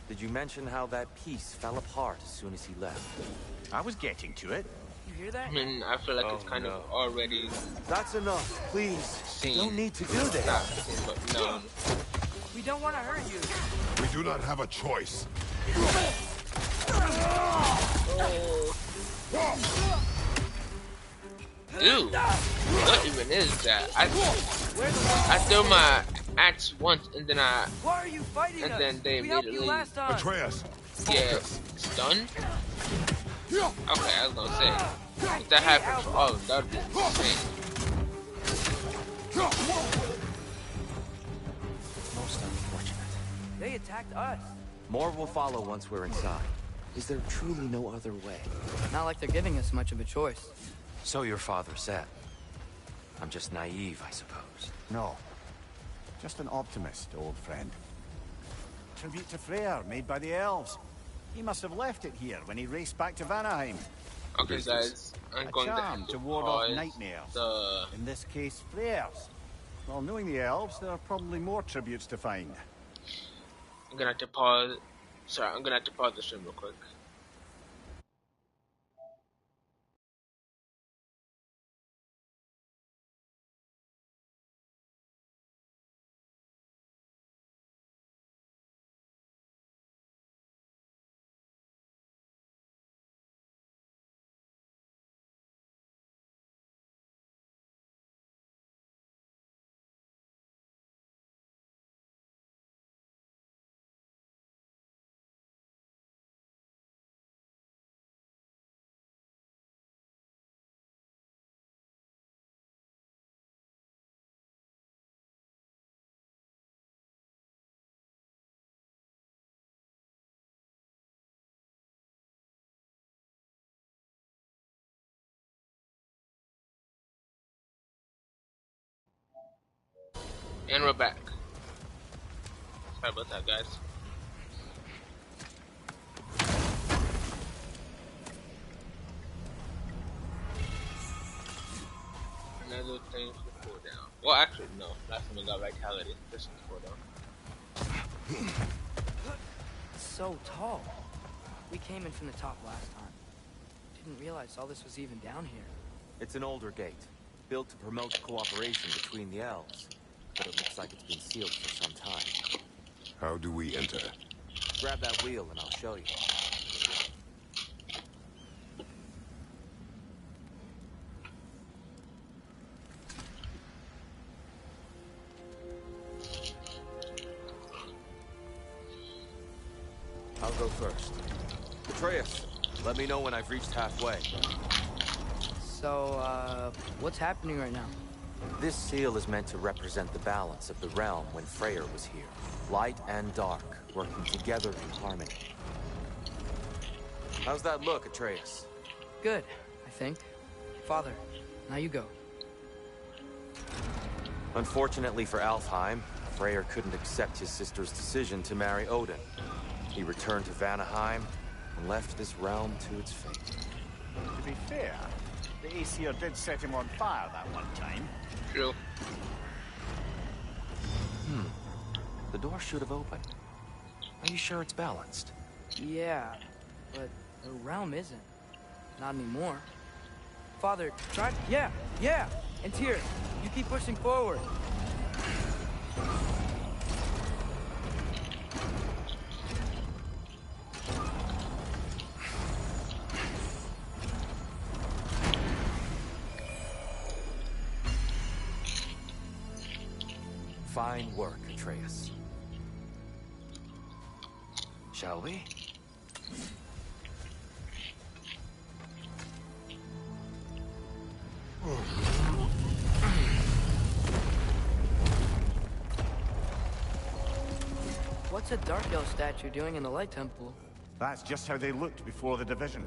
Did you mention how that piece fell apart as soon as he left? I was getting to it. You hear that? I mean, I feel like it's kind of already That's enough, please. seen. You don't need to do this. Not seen, but known. We don't want to hurt you. We do not have a choice. Dude, what even is that? I threw my axe once and then Why are you fighting us? then they we helped you immediately last time. Atreus, get stunned. Okay, I was gonna say if that happened for all of them, that'd be insane. Most unfortunate. They attacked us. More will follow once we're inside. Is there truly no other way? Not like they're giving us much of a choice. So your father said. I'm just naive, I suppose. No. Just an optimist, old friend. tribute to Freyr made by the elves. He must have left it here when he raced back to Vanaheim. Okay, guys, I'm going to have to ward off pause nightmares. the... In this case, Freyr's. Well, knowing the elves, there are probably more tributes to find. I'm gonna have to pause. Sorry, I'm gonna have to pause the stream real quick. And we're back. Sorry about that, guys. Another thing for cooldown. Well, actually, no. Last time I got vitality. This one's cooldown. So tall. We came in from the top last time. Didn't realize all this was even down here. It's an older gate, built to promote cooperation between the elves. But it looks like it's been sealed for some time. How do we enter? Grab that wheel and I'll show you. I'll go first. Atreus, let me know when I've reached halfway. So, what's happening right now? This seal is meant to represent the balance of the realm when Freyr was here. Light and dark, working together in harmony. How's that look, Atreus? Good, I think. Father, now you go. Unfortunately for Alfheim, Freyr couldn't accept his sister's decision to marry Odin. He returned to Vanaheim and left this realm to its fate. To be fair, the Aesir did set him on fire that one time. True. The door should have opened. Are you sure it's balanced? Yeah, but the realm isn't. Not anymore. Father, try... Yeah! And Tyr, you keep pushing forward. Fine work, Atreus. Shall we? What's a Dark Elf statue doing in the Light Temple? That's just how they looked before the division.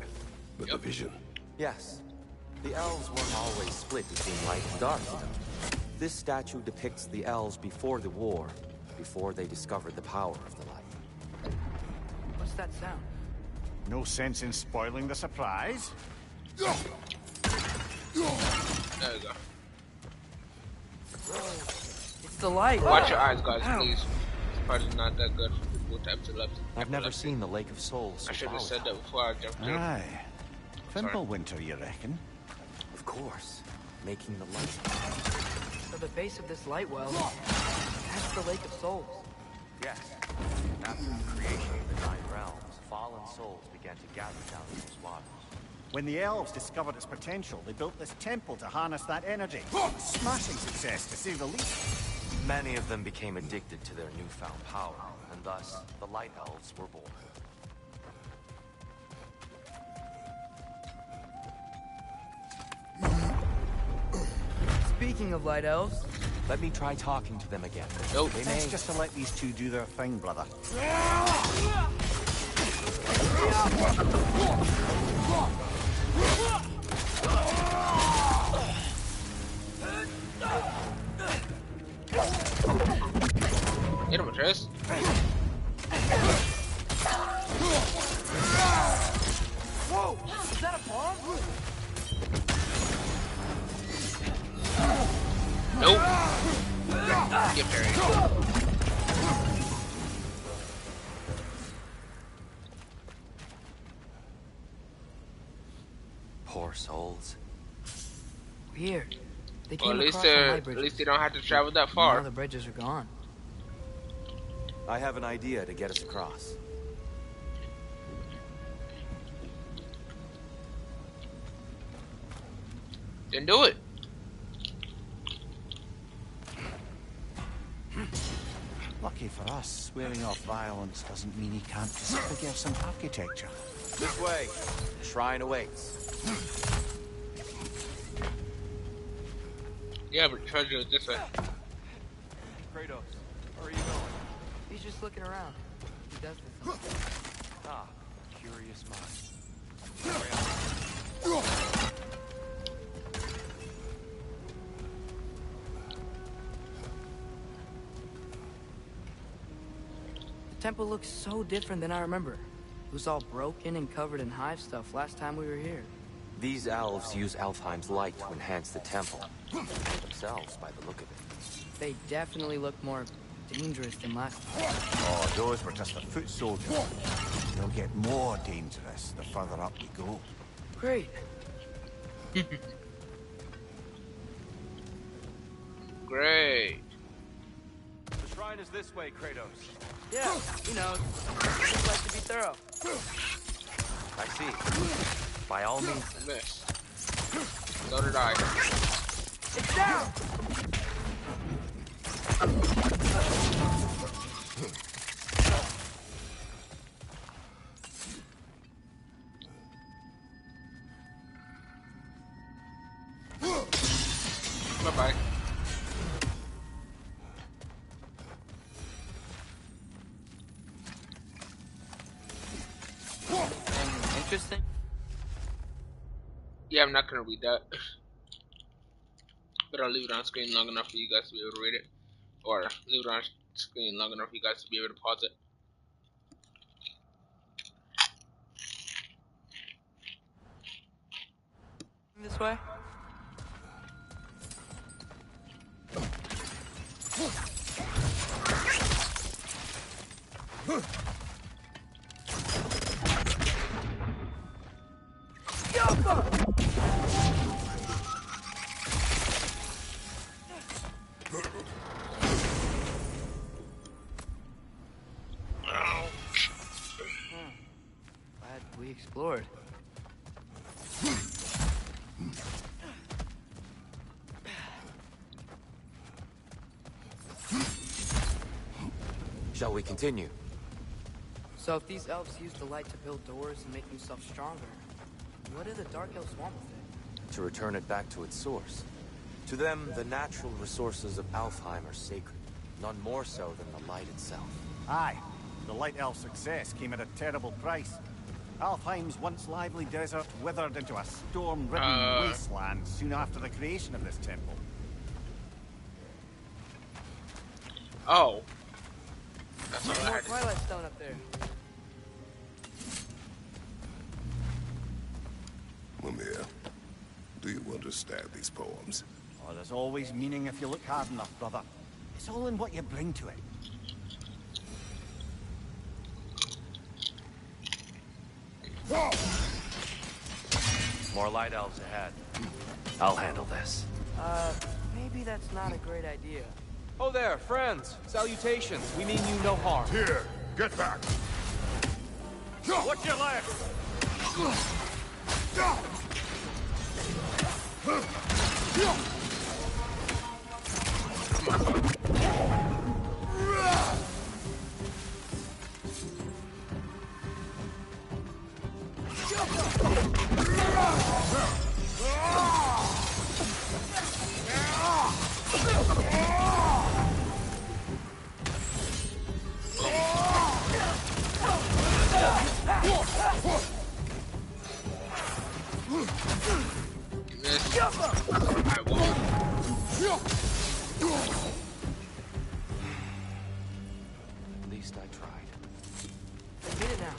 The division. Yes. The elves weren't always split between light and dark, you know. This statue depicts the elves before the war, before they discovered the power of the light. What's that sound? No sense in spoiling the surprise. There you go. It's the light! Watch your eyes, guys, please. This part is not that good for people who type to left. I've never seen the Lake of Souls so I should have powerful. said that before I jumped in. Aye. Fimbulwinter, you reckon? Of course. Making the light. So the base of this light well, that's the Lake of Souls. Yes. After the creation of the Nine Realms, fallen souls began to gather down in those waters. When the elves discovered its potential, they built this temple to harness that energy. Smashing success, to say the least. Many of them became addicted to their newfound power, and thus, the Light Elves were born. Speaking of Light Elves... Let me try talking to them again. Nope. They That's may... just to let these two do their thing, brother. Hit him, Atreus. Poor souls. Weird. They Well, came at across on my bridges. least they don't have to travel that Now far. the bridges are gone. I have an idea to get us across. Then do it. Lucky for us, swearing off violence doesn't mean he can't just forgive some architecture. This way. The shrine awaits. Yeah, but treasure is this way. Kratos, where are you going? He's just looking around. He does this. Ah, curious mind. The temple looks so different than I remember. It was all broken and covered in hive stuff last time we were here. These elves use Alfheim's light to enhance the temple. Themselves, by the look of it. They definitely look more dangerous than last time. Oh, those were just the foot soldiers. They'll get more dangerous the further up we go. Great. Great. The shrine is this way, Kratos. Yeah, you know, just like to be thorough. I see. By all means. Miss. So did I. It's down! Bye-bye. Interesting. Yeah, I'm not gonna read that. But I'll leave it on screen long enough for you guys to be able to read it. Or leave it on screen long enough for you guys to be able to pause it. This way? Glad we explored. Shall we continue? So if these elves use the light to build doors and make themselves stronger, what do the Dark Elves want with it? To return it back to its source. To them, the natural resources of Alfheim are sacred, none more so than the light itself. Aye, the Light Elf success came at a terrible price. Alfheim's once lively desert withered into a storm-ridden wasteland soon after the creation of this temple. Oh. That's all I More had to say. Twilight Stone up there. Mimir, do you understand these poems? Oh, there's always meaning if you look hard enough, brother. It's all in what you bring to it. More light elves ahead. I'll handle this. Maybe that's not a great idea. Oh there, friends. Salutations. We mean you no harm. Here, get back! Watch your legs! Miss. I won't. At least I tried. I get it now.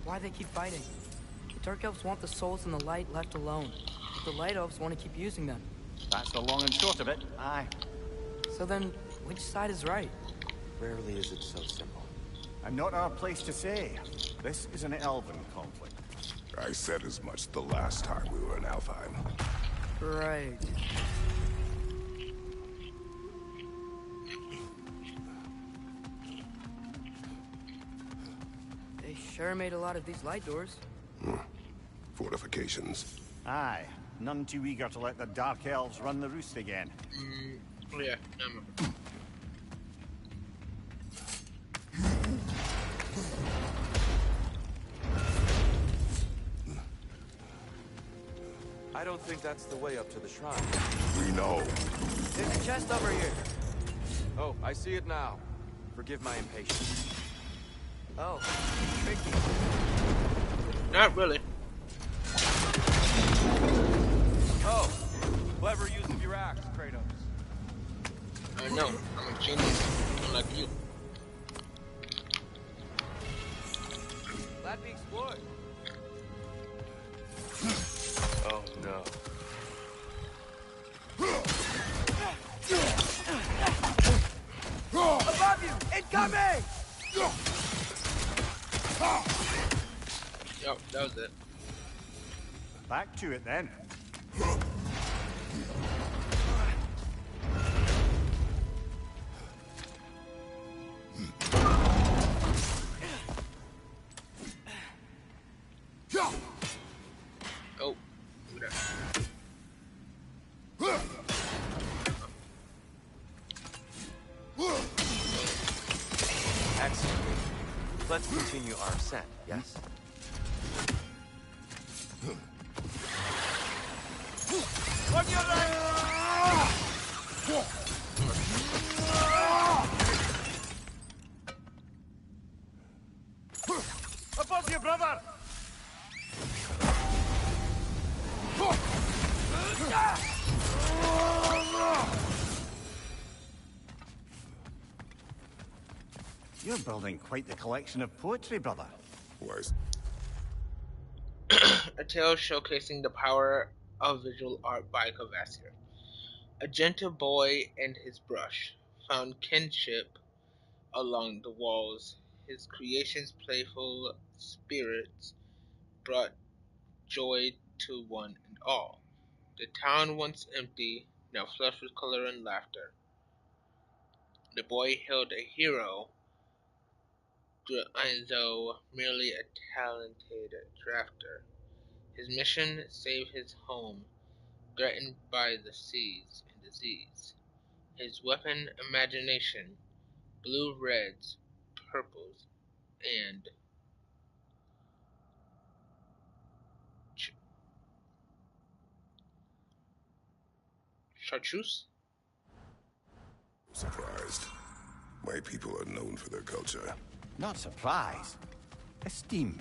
Why they keep fighting. The Dark Elves want the souls and the light left alone. But the Light Elves want to keep using them. That's the long and short of it, aye. So then, which side is right? Rarely is it so simple. And not our place to say. This is an elven conflict. I said as much the last time we were in Alfheim. Right. They sure made a lot of these light doors. Fortifications. Aye, none too eager to let the Dark Elves run the roost again. Oh yeah, I remember. I don't think that's the way up to the shrine. We know. There's a chest over here. Oh, I see it now. Forgive my impatience. Oh, tricky. Not really. Oh, clever use of your axe, Kratos. I know. I'm a genius. Unlike you. Glad we explored. Oh no. Above you! Incoming! Yep, that was it. Back to it then. Oh, look at that. Excellent. Let's continue our ascent, yes? On your right! Above you, brother! You're building quite the collection of poetry, brother. Was A tale showcasing the power of visual art by Cavassier. A gentle boy and his brush found kinship along the walls. His creation's playful spirits brought joy to one and all. The town, once empty, now flushed with color and laughter. The boy hailed a hero, though merely a talented drafter. His mission: save his home, threatened by the seas and disease. His weapon: imagination, blue, reds, purples, and chartreuse. surprised. My people are known for their culture. Not surprise. Esteem.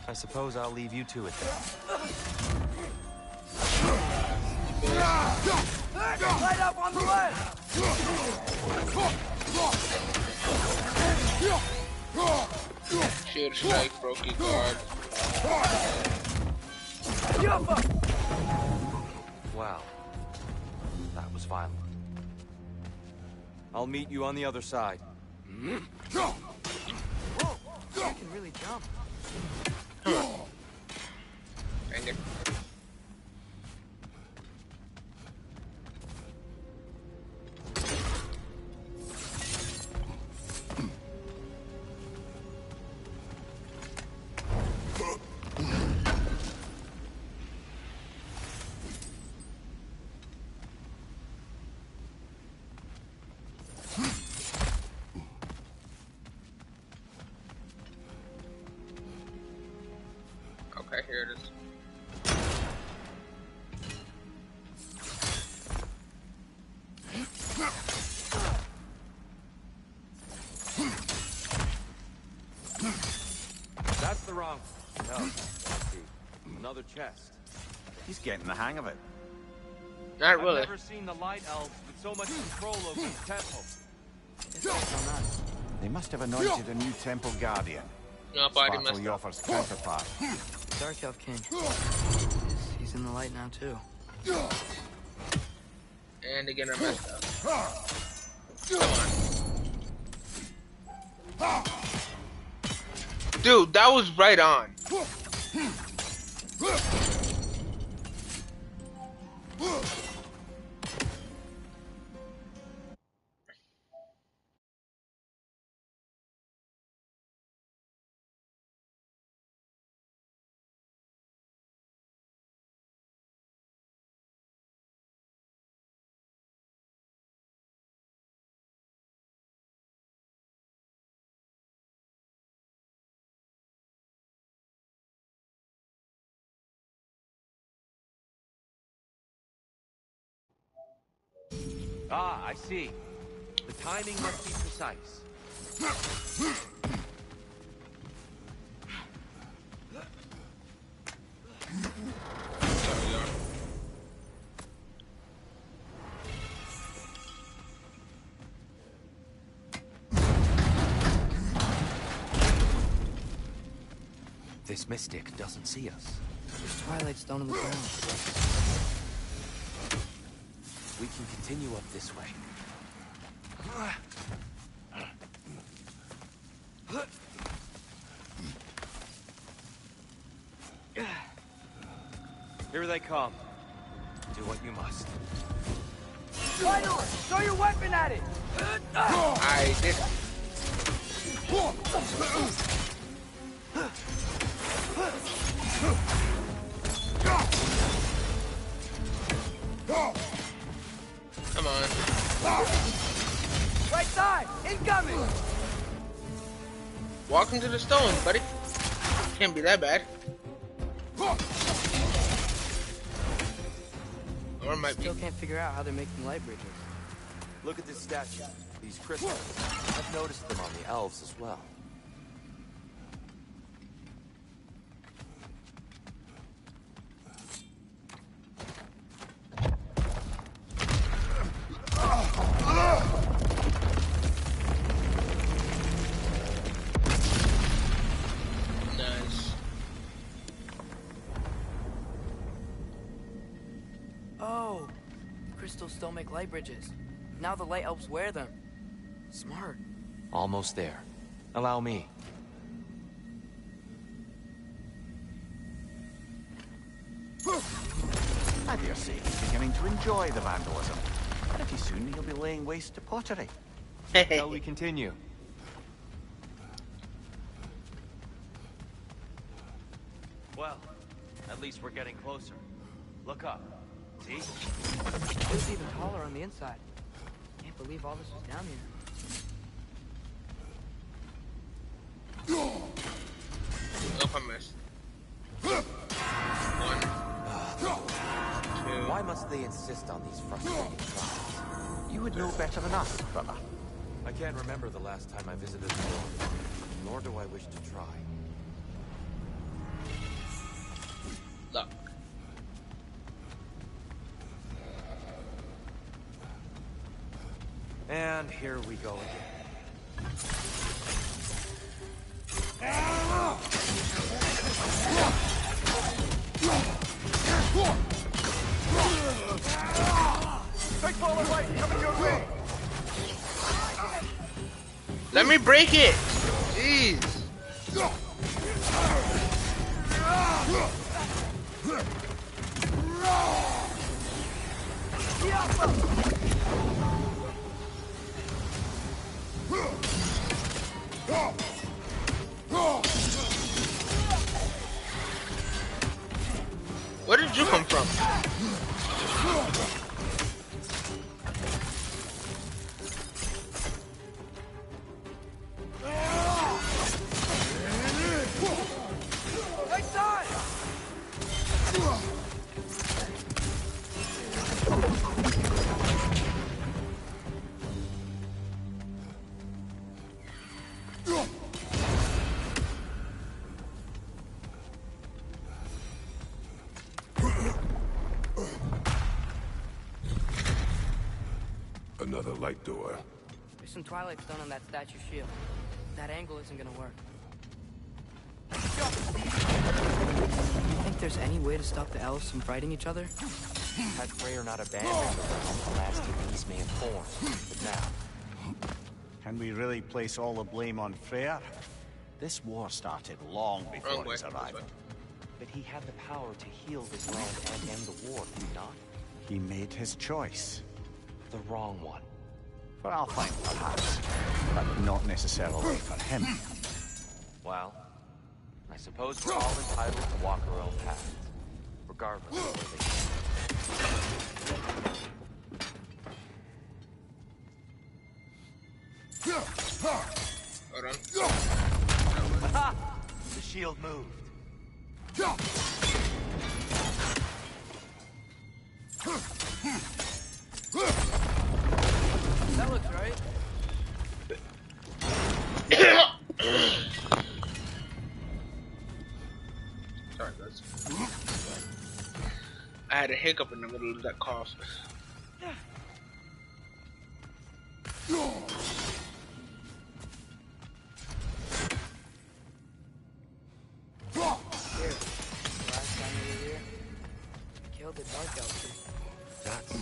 I suppose I'll leave you to it then. Light up on the left! Sheer strike, Brokey guard. Wow. That was violent. I'll meet you on the other side. Whoa! You can really jump. Dang it. Okay, here it is. That's the wrong. No, I see. Another chest. He's getting the hang of it. Not really. I've never seen the Light Elves with so much control over the temple. They must have anointed a new temple guardian. Nobody messed up. Yoffer's counterpart. Dark Elf King. He's in the light now, too. And again, I messed up. Dude, that was right on. Ah, I see. The timing must be precise. This mystic doesn't see us. There's Twilight Stone on the ground. We can continue up this way. Here they come. Do what you must. Spider, throw your weapon at it! I did. Come on. Right side, incoming! Walk into the stones, buddy. Can't be that bad. Or it might be. Still can't figure out how they're making light bridges. Look at this statue. These crystals. I've noticed them on the elves as well. Nice. Oh, crystals still make light bridges. Now the light elves wear them. Smart. Almost there. Allow me. I dare say he's beginning to enjoy the vandalism. Pretty soon he'll be laying waste to pottery. Shall we continue? Well, at least we're getting closer. Look up. See? It was even taller on the inside. Can't believe all this was down here. Oh, I missed. One. Two. Why must they insist on these frustrating trials? You would know better than us, brother. I can't remember the last time I visited the world, nor do I wish to try. Look. And here we go again. Big ball of light coming your way! Let me break it! Jeez. Where did you come from? Right side! Another light door. There's some Twilight Stone on that statue shield. That angle isn't gonna work. You think there's any way to stop the elves from fighting each other? Had Freyr not abandoned the realm, a lasting peace may have formed. But now, Can we really place all the blame on Freyr? This war started long before his arrival. But he had the power to heal this land and end the war, did he not? He made his choice. The wrong one. For Alfheim, perhaps, but not necessarily for him. Well, I suppose we're all entitled to walk our own paths, regardless of where they Hold on. Aha! The shield moved. That looks right. Sorry, guys. I had a hiccup in the middle of that cough. Here, last time we were here, we killed the dark elf. That's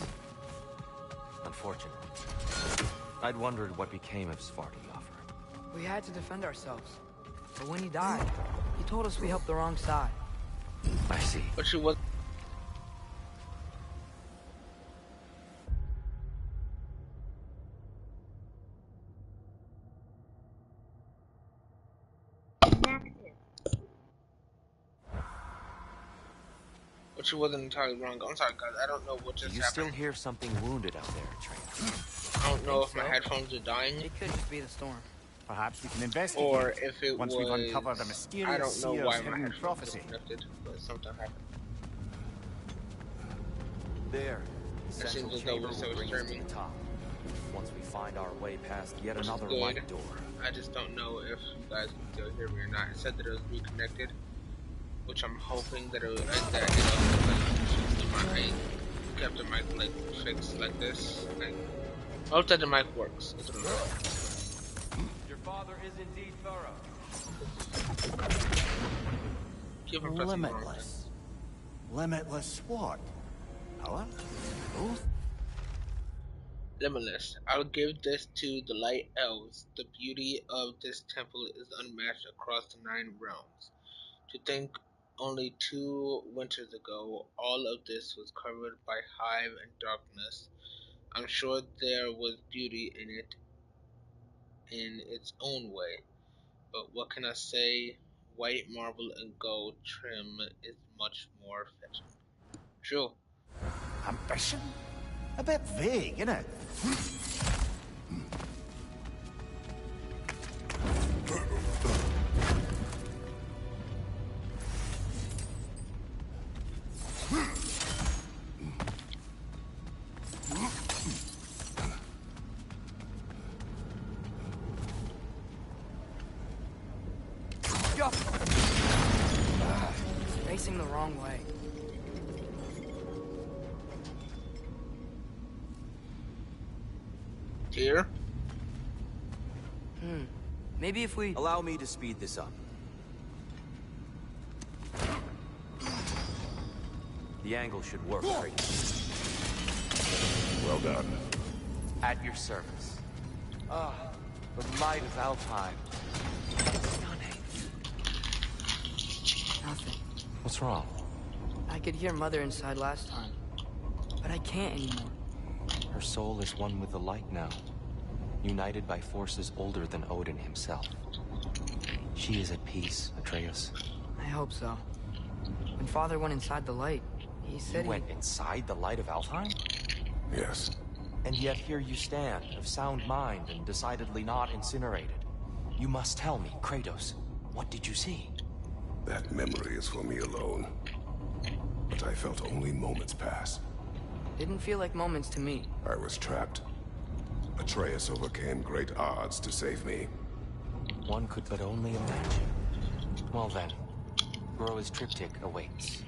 unfortunate. I'd wondered what became of Svartalfheim. We had to defend ourselves. But when he died, he told us we helped the wrong side. I see. But she was. But she wasn't entirely wrong. I'm sorry, guys. I don't know what just Do you happened. still hear something wounded out there, Train? I don't know if my headphones are dying. It could just be the storm. Perhaps we can investigate. Or if it once was. we've uncovered a I mysterious don't know why seer's my hidden headphones prophecy. are connected, but something happened. There. The It central seems as though chamber we're will still bring us to streaming. the top. Once we find our way past yet Which is another good. light door. I just don't know if you guys can still hear me or not. It said that it was reconnected, which I'm hoping that it I kept the mic like fixed like this. Like, I hope that the mic works. That's what I'm doing. Your father is indeed thorough. Keep on pressing the wrong Limitless. Limitless what? Power? Both? Limitless. I'll give this to the Light Elves. The beauty of this temple is unmatched across the 9 realms. To think only 2 winters ago, all of this was covered by hive and darkness. I'm sure there was beauty in it in its own way, but what can I say? White marble and gold trim is much more fetching. True. Ambition? A bit vague, isn't it? Facing the wrong way. Here? Maybe if we... Allow me to speed this up. The angle should work, right? Well done. At your service. The light of Alfheim. Stunning. Nothing. What's wrong? I could hear Mother inside last time, but I can't anymore. Her soul is one with the light now, united by forces older than Odin himself. She is at peace, Atreus. I hope so. When Father went inside the light, he said You went inside the light of Alfheim? Yes. And yet here you stand, of sound mind and decidedly not incinerated. You must tell me, Kratos, what did you see? That memory is for me alone. But I felt only moments pass. Didn't feel like moments to me. I was trapped. Atreus overcame great odds to save me. One could but only imagine. Well then, Groa's triptych awaits.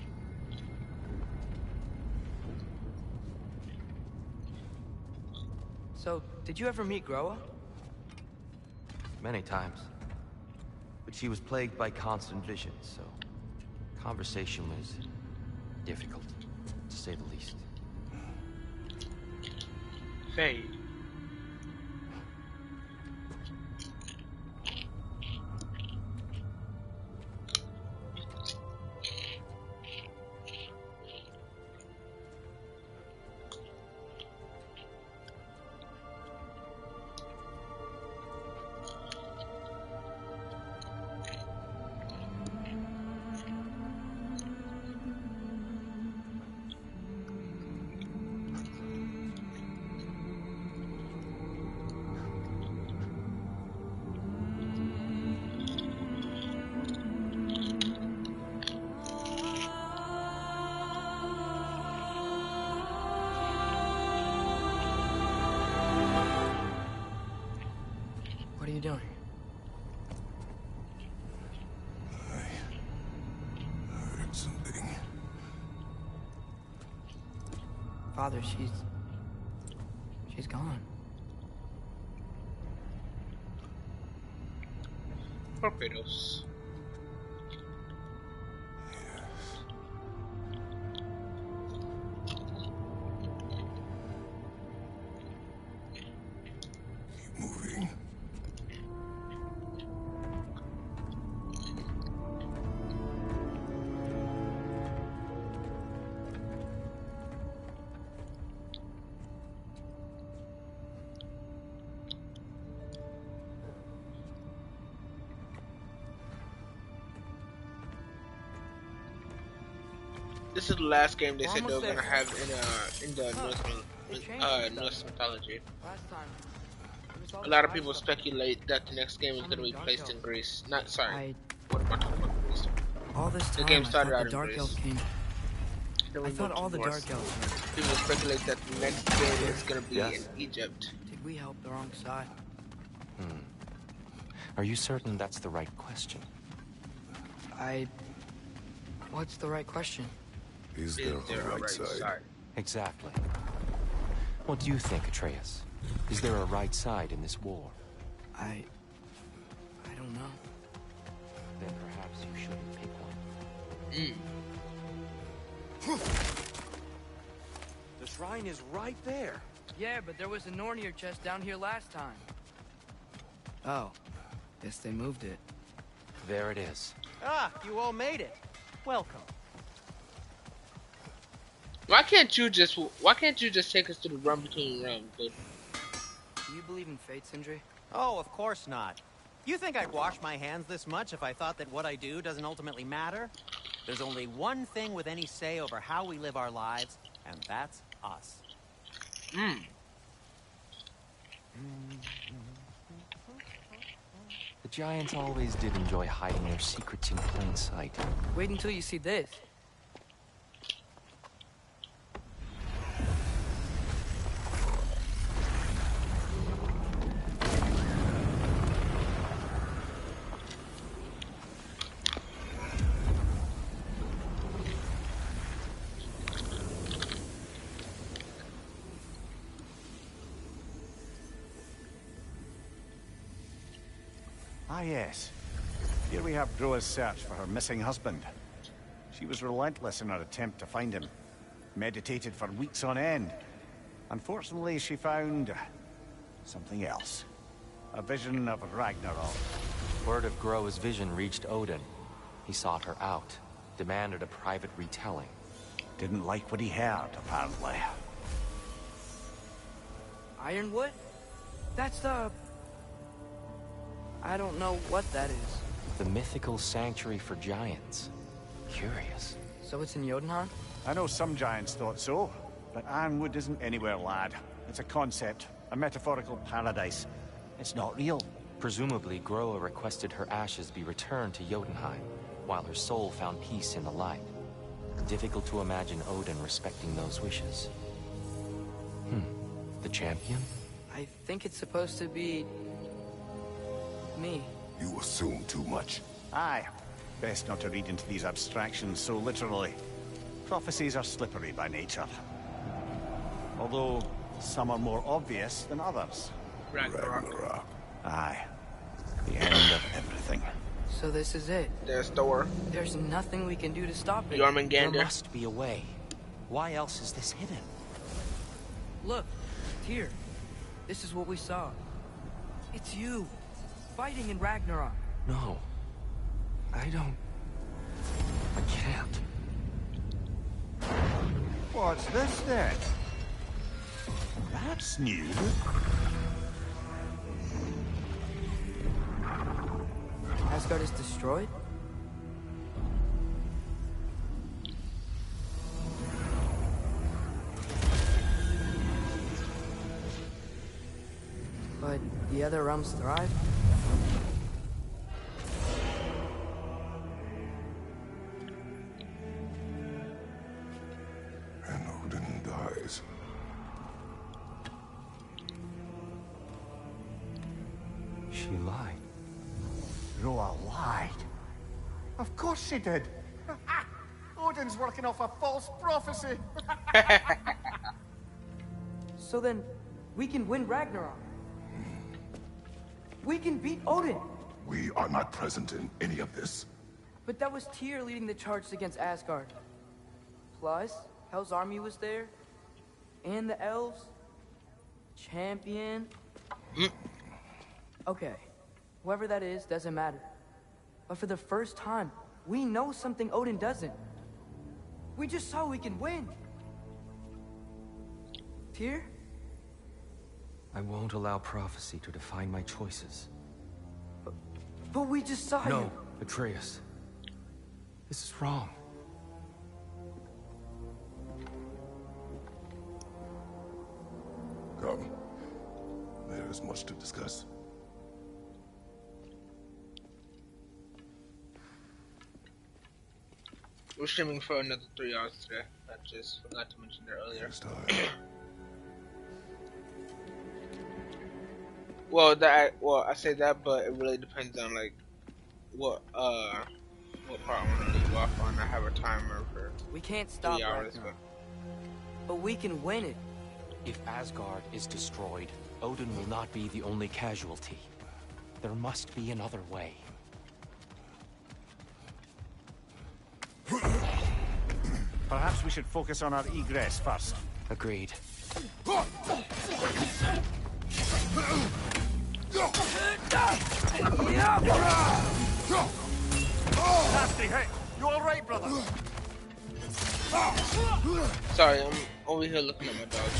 So, did you ever meet Groa? Many times. But she was plagued by constant visions, so conversation was difficult, to say the least. Fade. you doing? I heard something. Father, she's gone. Poor Kratos. Keep moving. This is the last game they We're said they were almost gonna there. have in the They changed some Norse stuff. mythology. Last time, there was all A this lot of side people stuff. speculate that the next game is Some gonna of be the Dark placed in Elves. Greece. Not sorry. I What am I talking about? Greece? all this The time game I started thought out the in Dark Greece. Elves came. Then we I thought moved to all the Norse. Dark Elves were. People speculate that the next game is gonna be Yes? in Egypt. Did we help the wrong side? Are you certain that's the right question? What's the right question? Is there a right side? Exactly. What do you think, Atreus? Is there a right side in this war? I don't know. Then perhaps you shouldn't pick one. The shrine is right there. Yeah, but there was a Nornir chest down here last time. Oh, guess they moved it. There it is. Ah, you all made it. Welcome. Why can't you just take us to the run between realms, dude? Do you believe in fate, Sindri? Oh, of course not. You think I'd wash my hands this much if I thought that what I do doesn't ultimately matter? There's only one thing with any say over how we live our lives, and that's us. The giants always did enjoy hiding their secrets in plain sight. Wait until you see this. Ah, yes. Here we have Groa's search for her missing husband. She was relentless in her attempt to find him. Meditated for weeks on end. Unfortunately, she found something else. A vision of Ragnarok. Word of Groa's vision reached Odin. He sought her out, demanded a private retelling. Didn't like what he heard, apparently. Ironwood? That's the... I don't know what that is. The mythical sanctuary for giants. Curious. So it's in Jotunheim? I know some giants thought so, but Ironwood isn't anywhere, lad. It's a concept, a metaphorical paradise. It's not real. Presumably, Groa requested her ashes be returned to Jotunheim, while her soul found peace in the light. Difficult to imagine Odin respecting those wishes. The champion? I think it's supposed to be... me. You assume too much. Aye. Best not to read into these abstractions so literally. Prophecies are slippery by nature. Although, some are more obvious than others. Ragnarok. Aye. The end of everything. So this is it. There's Thor. There's nothing we can do to stop it. Jormungandr. There must be a way. Why else is this hidden? Look, here. This is what we saw. It's you, fighting in Ragnarok. No. I can't. What's this then? That's new. Asgard is destroyed? But the other realms thrive? And Odin dies. She She lied. Groa lied. Of course she did. Odin's working off a false prophecy. So then, we can win Ragnarok. We can beat Odin. We are not present in any of this. But that was Tyr leading the charge against Asgard. Plus, Hell's army was there. And the elves. Champion. Okay. Whoever that is doesn't matter. But for the first time, we know something Odin doesn't. We just saw we can win. Tyr? I won't allow prophecy to define my choices. But we just saw you. No, Atreus. This is wrong. Come. There is much to discuss. We're streaming for another 3 hours today. I just forgot to mention that earlier. Well, I say that, but it really depends on like what part I want to leave off on. I have a timer for we can't stop 3 hours, but we can win it. If Asgard is destroyed, Odin will not be the only casualty. There must be another way. Perhaps we should focus on our egress first. Agreed. Nasty hit! You alright, brother? Sorry, I'm over here looking at my dog.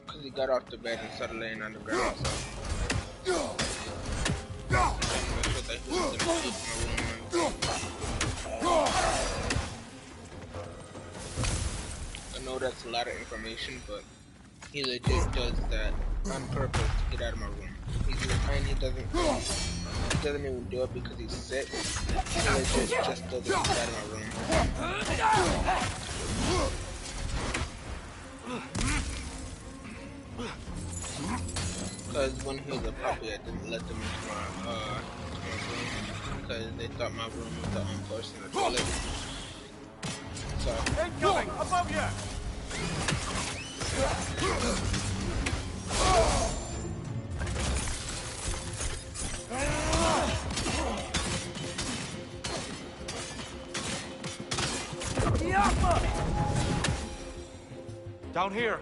Because he got off the bed and started laying on the ground, so. I know that's a lot of information, but he legit does that on purpose to get out of my room. He doesn't even do it because he's sick. He legit just does it to get out of my room. Because when he was a puppy, I didn't let them into my room because they thought my room was the only person in the toilet. So. Incoming! Above you! Down here.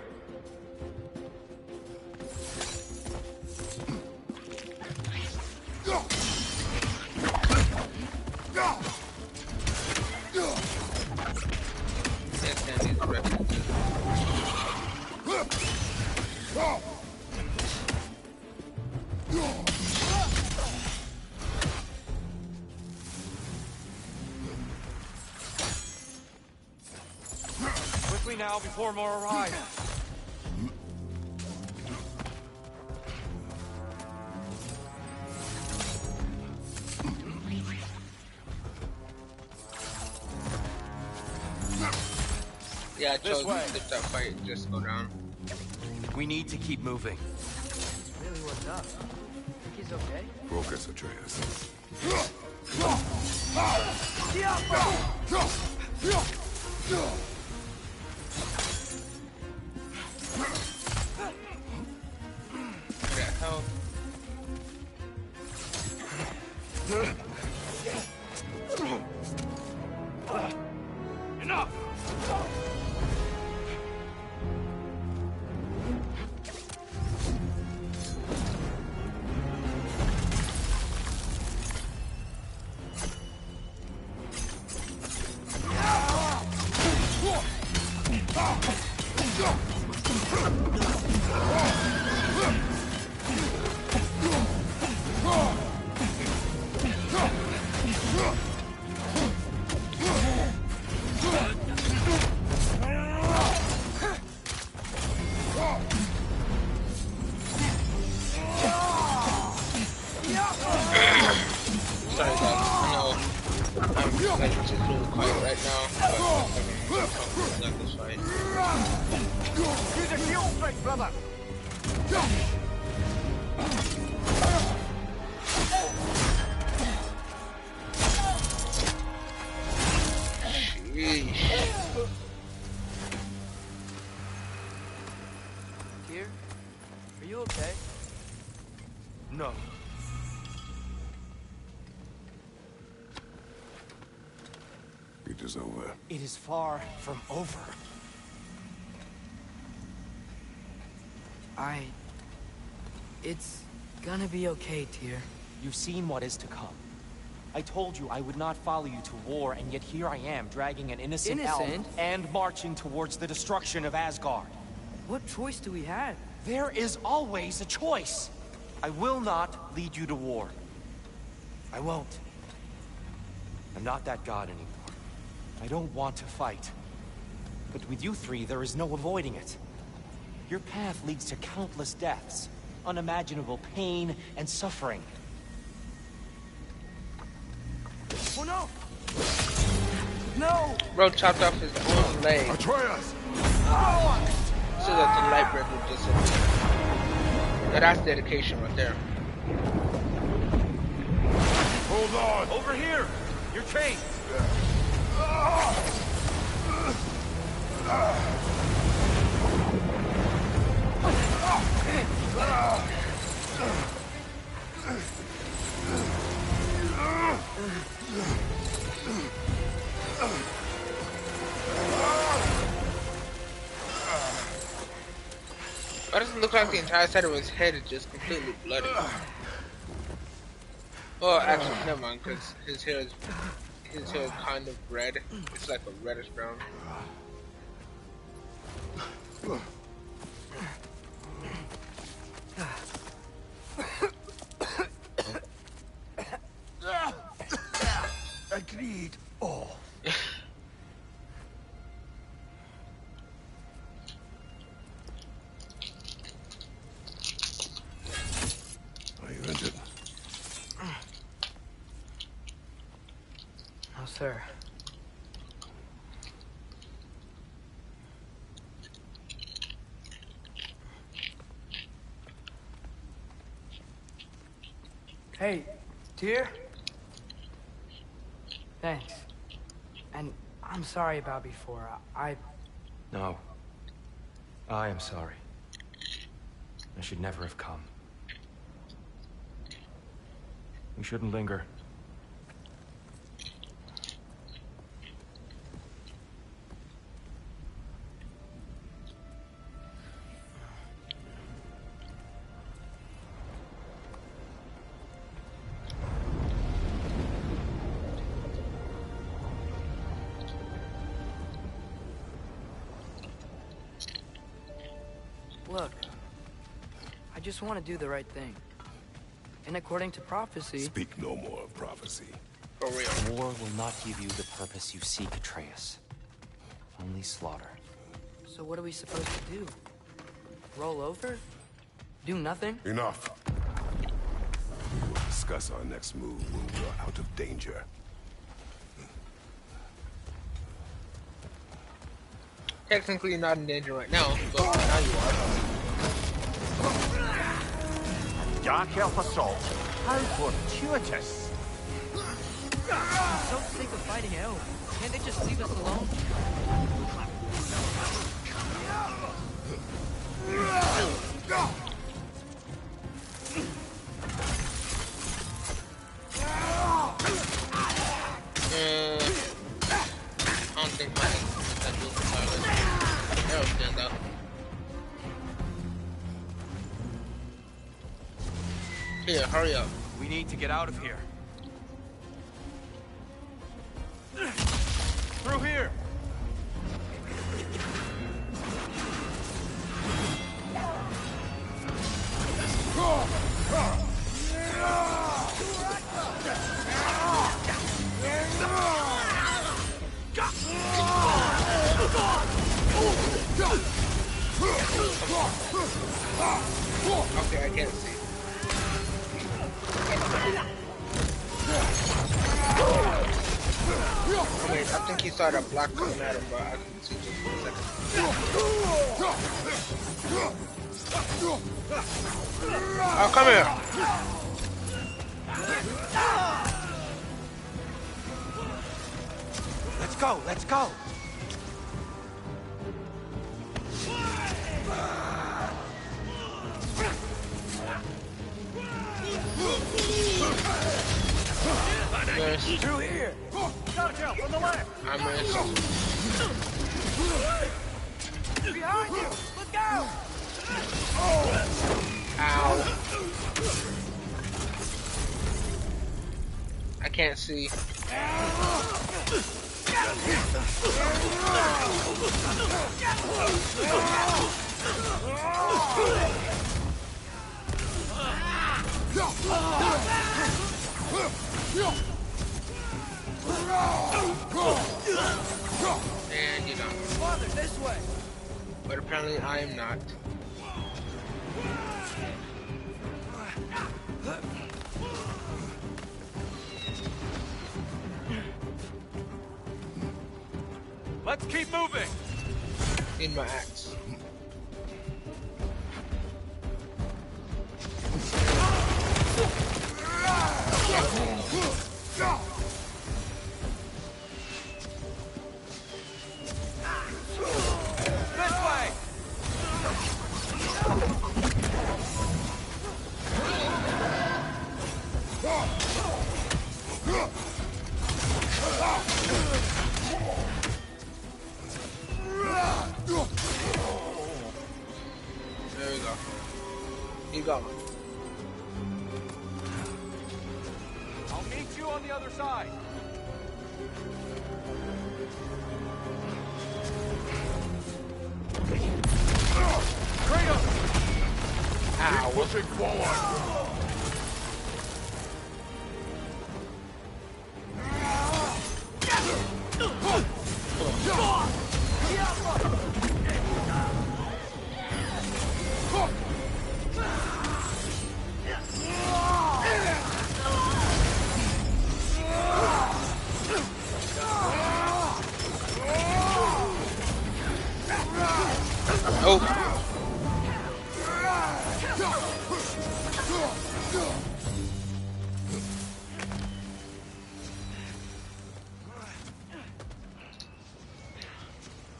Quickly now before more arrive. Yeah, I chose to skip that fight and just go down. We need to keep moving. Really worked up. Think he's okay? Focus, Atreus. What the hell? Enough! is a little quiet right now, but not this fight. Use a shield strike, brother! Sheesh. Tyr, are you okay? No. It is over. It is far from over. It's gonna be okay, Tyr. You've seen what is to come. I told you I would not follow you to war, and yet here I am, dragging an innocent elf and marching towards the destruction of Asgard. What choice do we have? There is always a choice. I will not lead you to war. I won't. I'm not that god anymore. I don't want to fight. But with you three, there is no avoiding it. Your path leads to countless deaths, unimaginable pain and suffering. Oh no! No! Bro chopped off his own leg. Atreus! So that the light break would disappear. Now that's dedication right there. Hold on! Over here! You're chained! Why does it look like the entire side of his head is just completely bloody? Well, actually, never mind, because his hair is kind of red. It's like a reddish brown. Agreed. Oh. Are you injured? No, sir. Hey, Tyr? Thanks. And I'm sorry about before. No. I am sorry. I should never have come. We shouldn't linger. Look, I just want to do the right thing. And according to prophecy... Speak no more of prophecy. For real. War will not give you the purpose you seek, Atreus. Only slaughter. So what are we supposed to do? Roll over? Do nothing? Enough. We will discuss our next move when we are out of danger. Technically not in danger right now, but now you are. Dark Elf Assault. How fortuitous. I'm so sick of fighting elves. Can't they just leave us alone? I don't think my that will silent. That'll stand out. Here, hurry up. We need to get out of here. Through here! Okay, I can't see. I mean, I think he saw that block coming at him, but I couldn't see just for a second. Oh, come here. Let's go, let's go. Missed. Through here. Gotcha, from the left. I missed. Behind you! Look out! Ow. I can't see. And you're done. Father, this way! But apparently I am not. Let's keep moving! In my axe. This way! There we go. You go. I'll meet you on the other side. Kratos! Ow. Pushing forward. Oh.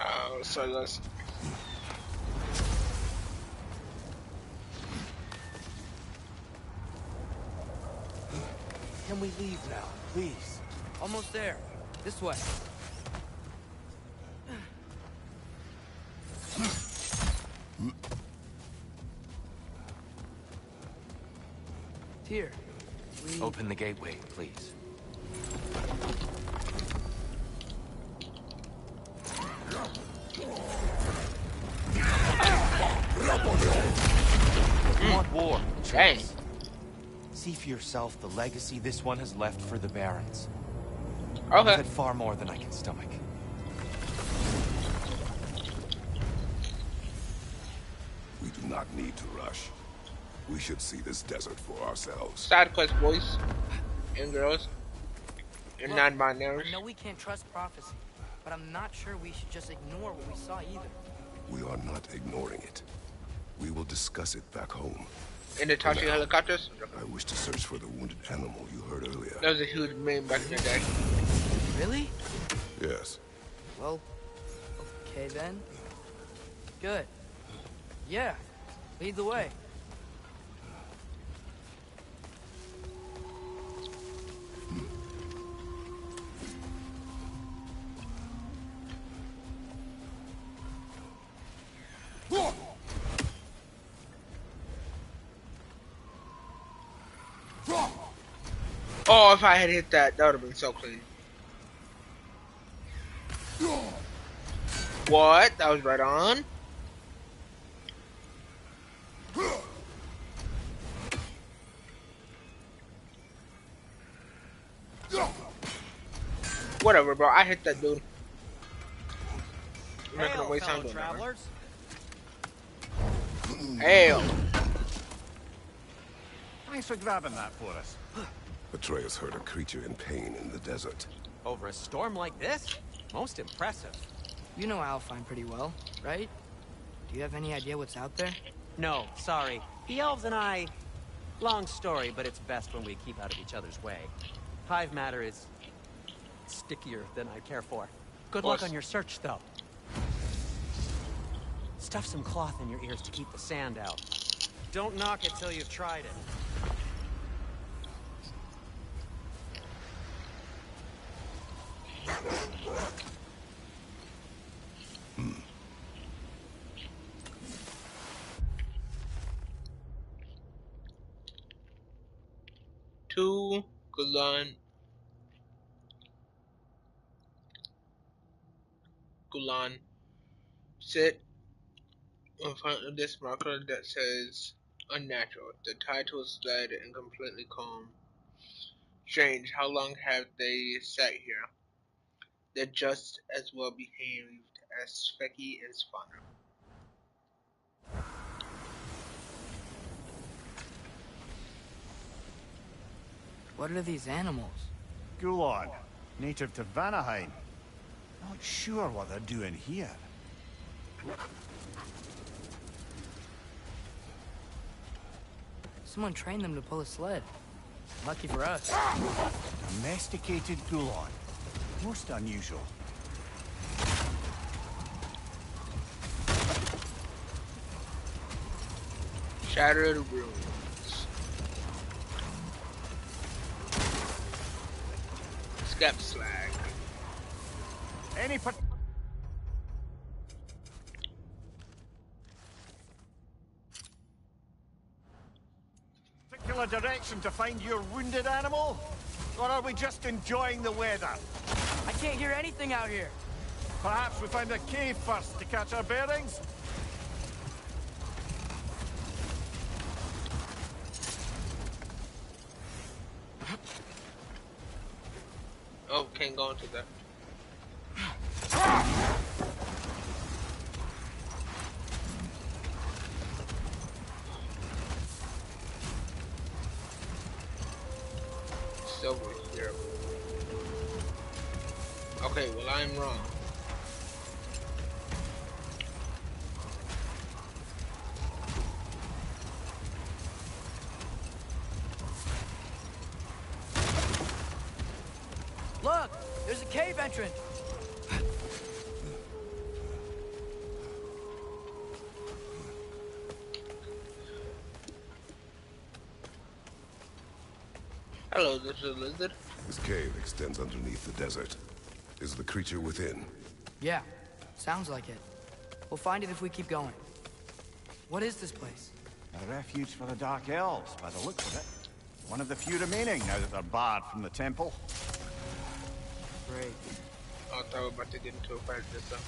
Oh, sorry guys. Can we leave now, please? Almost there. This way. Here. Open the gateway, please. You want war? Dang. See for yourself the legacy this one has left for the Barons. Okay. I've had far more than I can stomach. We do not need to rush. We should see this desert for ourselves. Side quest, boys and girls and Look, non-binaries. I know we can't trust prophecy, but I'm not sure we should just ignore what we saw either. We are not ignoring it. We will discuss it back home. In the Tachi helicopters. I wish to search for the wounded animal you heard earlier. That was a huge meme back in the day. Really? Yes. Well, okay then. Good. Yeah. Lead the way. Oh, if I had hit that, that would have been so clean. What? That was right on. Whatever, bro. I hit that dude. I'm not gonna waste time doing that. Hail. Thanks for grabbing that for us. Atreus heard a creature in pain in the desert. Over a storm like this? Most impressive. You know Alfheim pretty well, right? Do you have any idea what's out there? No, sorry. The elves and I... Long story, but it's best when we keep out of each other's way. Hive matter is... stickier than I care for. Good luck on your search, though. Stuff some cloth in your ears to keep the sand out. Don't knock it till you've tried it. To Gulan. Sit in front of this marker that says unnatural. The title is lead and completely calm. Strange, how long have they sat here? They're just as well behaved as Fecky and Spawner. What are these animals? Gulan, native to Vanaheim. Not sure what they're doing here. Someone trained them to pull a sled. Lucky for us. Domesticated Gulan. Most unusual. Shattered ruins. Scrap slag. Any particular direction to find your wounded animal? Or are we just enjoying the weather? I can't hear anything out here. Perhaps we find a cave first to catch our bearings? Oh, can't go into that. It's over here. Okay, well, I'm wrong. Look! There's a cave entrance! Hello, this is a lizard. This cave extends underneath the desert. Is the creature within? Yeah, sounds like it. We'll find it if we keep going. What is this place? A refuge for the Dark Elves, by the looks of it. One of the few remaining now that they're barred from the temple. Great. I thought we were about to get into a fight this time.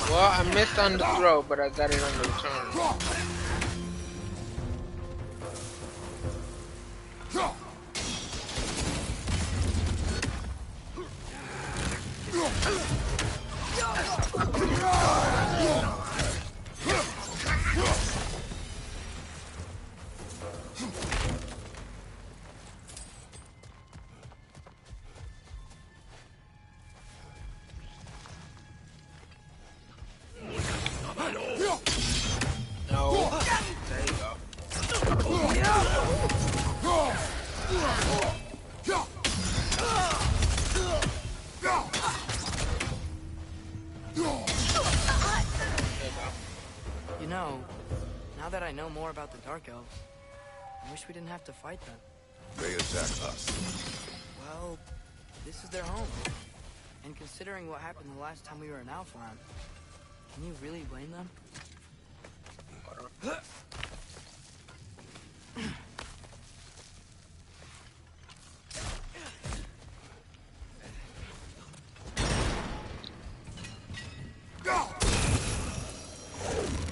Well, I missed on the throw, but I got it on the return. You know, now that I know more about the Dark Elves, I wish we didn't have to fight them. They attack us. Well, this is their home. And considering what happened the last time we were in Alfheim, can you really blame them?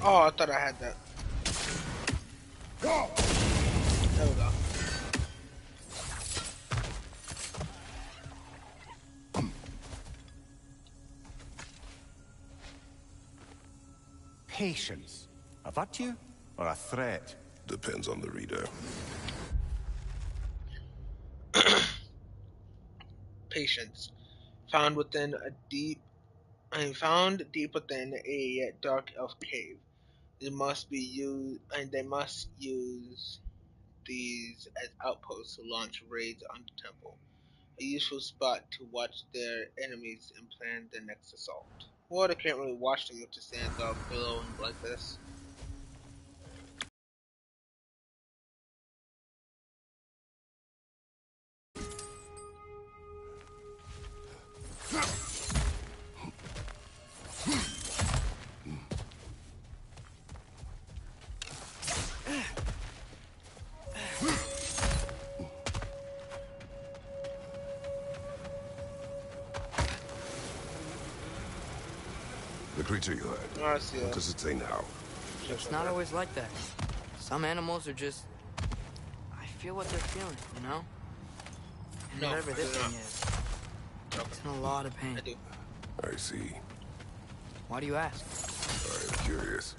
Oh, I thought I had that. There we go. Patience. A virtue or a threat? Depends on the reader. Patience. Found deep within a dark elf cave. They must use these as outposts to launch raids on the temple. A useful spot to watch their enemies and plan the next assault. Well, they can't really watch them if the sands are billowing like this. The creature you heard. I see What that. does it say now? It's not always like that. Some animals are just... I feel what they're feeling, you know? And No, whatever I this do thing not. is, it's in a lot of pain. I do. I see. Why do you ask? I am curious.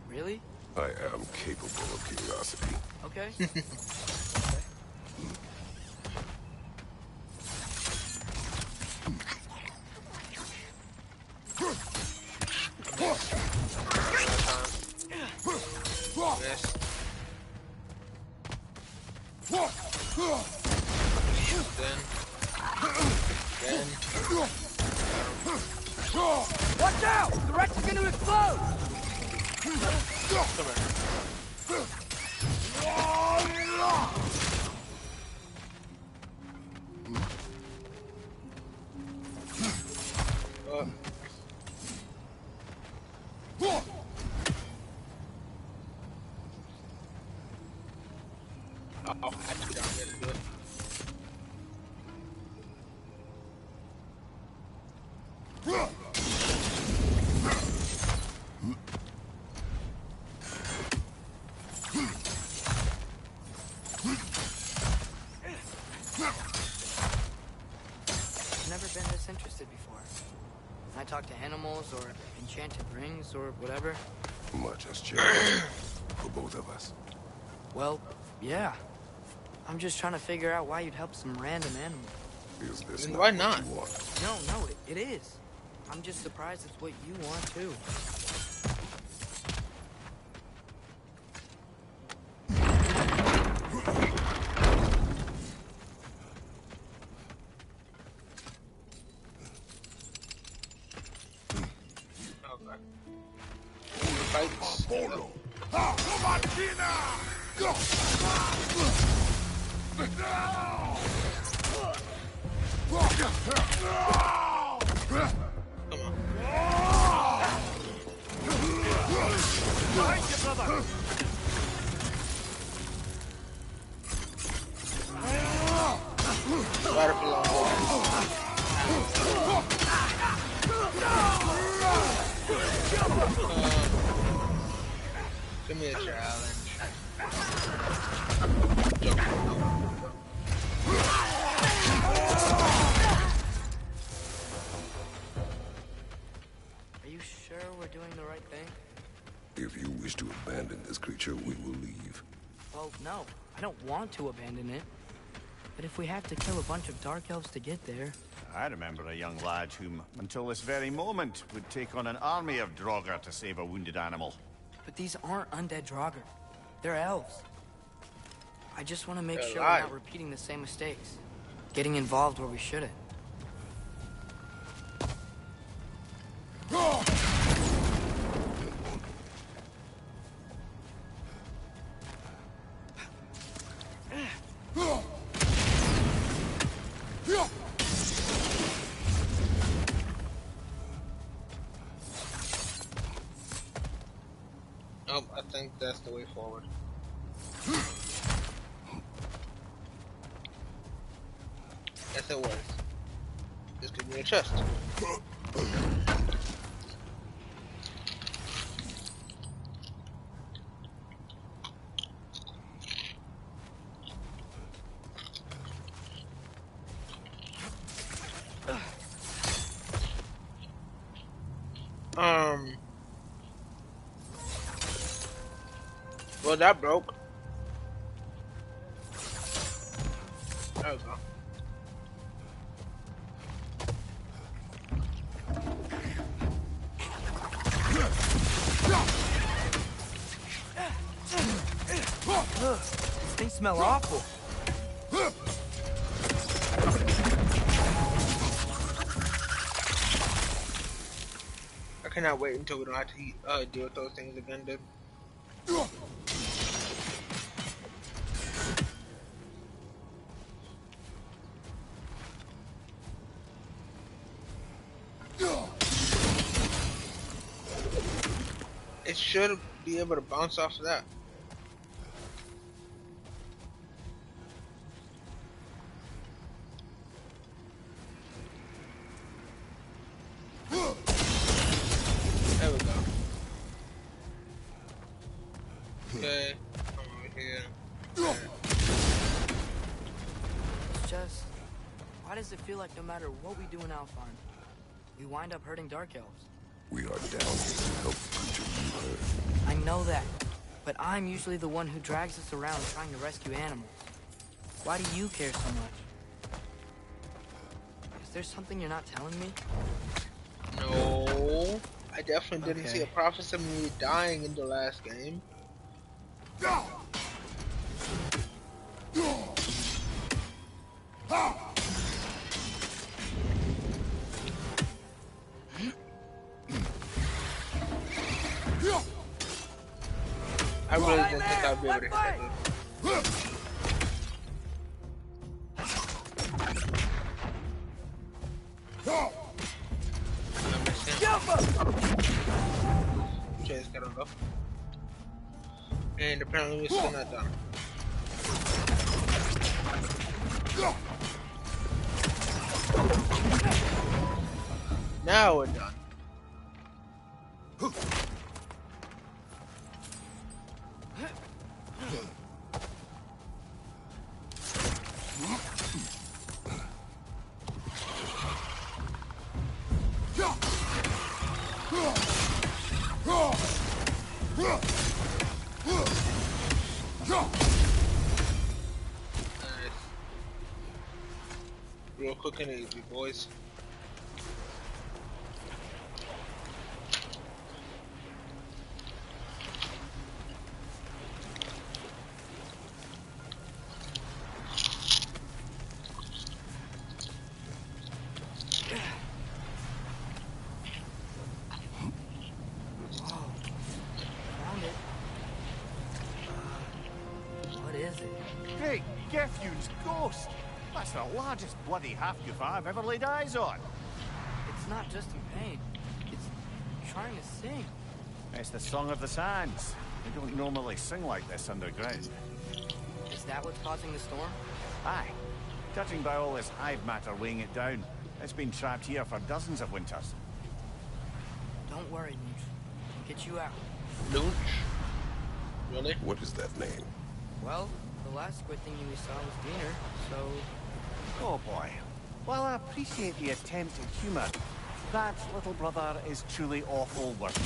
Really? I am capable of curiosity. Okay. Yes. Then. Watch out! The wreck's gonna explode! Come here. Oh, I took down there to do it. I've never been this interested before. When I talk to animals or enchanted rings or whatever, Much has changed for both of us. well, yeah. I'm just trying to figure out why you'd help some random animal. Is this And not why what not? you want? No, it is. I'm just surprised it's what you want too. Okay. Fights. Battlefield on give me a challenge. Jump. Are you sure we're doing the right thing? If you wish to abandon this creature, we will leave. Well, no. I don't want to abandon it. But if we have to kill a bunch of dark elves to get there... I remember a young lad whom, until this very moment, would take on an army of Draugr to save a wounded animal. But these aren't undead Draugr. They're elves. I just want to make They're sure alive. we're not repeating the same mistakes. Getting involved where we shouldn't. Oh, I think that's the way forward. Yes, it was. Just give me a chest. Well, that broke. There we go. These things smell awful. I cannot wait until we don't have to deal with those things again, dude. It should be able to bounce off of that. There we go. Okay, come over here. It's just, why does it feel like no matter what we do in Alfheim, we wind up hurting Dark Elves? We are down here to help the creature you heard. I know that, but I'm usually the one who drags us around trying to rescue animals. Why do you care so much? Is there something you're not telling me? No, I definitely didn't see a prophecy of me dying in the last game. I really didn't think I'd be able to hit that dude. I missed him. Chase got him up. And apparently we're still not done. Now we're done. Real quick and easy, boys. Hey, Gefyun's ghost! That's the largest bloody half-goof I've ever laid eyes on. It's not just in pain. It's trying to sing. It's the Song of the Sands. They don't normally sing like this underground. Is that what's causing the storm? Aye. Judging by all this hive matter weighing it down, it's been trapped here for dozens of winters. Don't worry, Nooch. We'll get you out. Nooch? Really? What is that name? Well, the last squid thingy we saw was Diener, so... Oh boy. While I appreciate the attempt at humor, that little brother is truly awful worth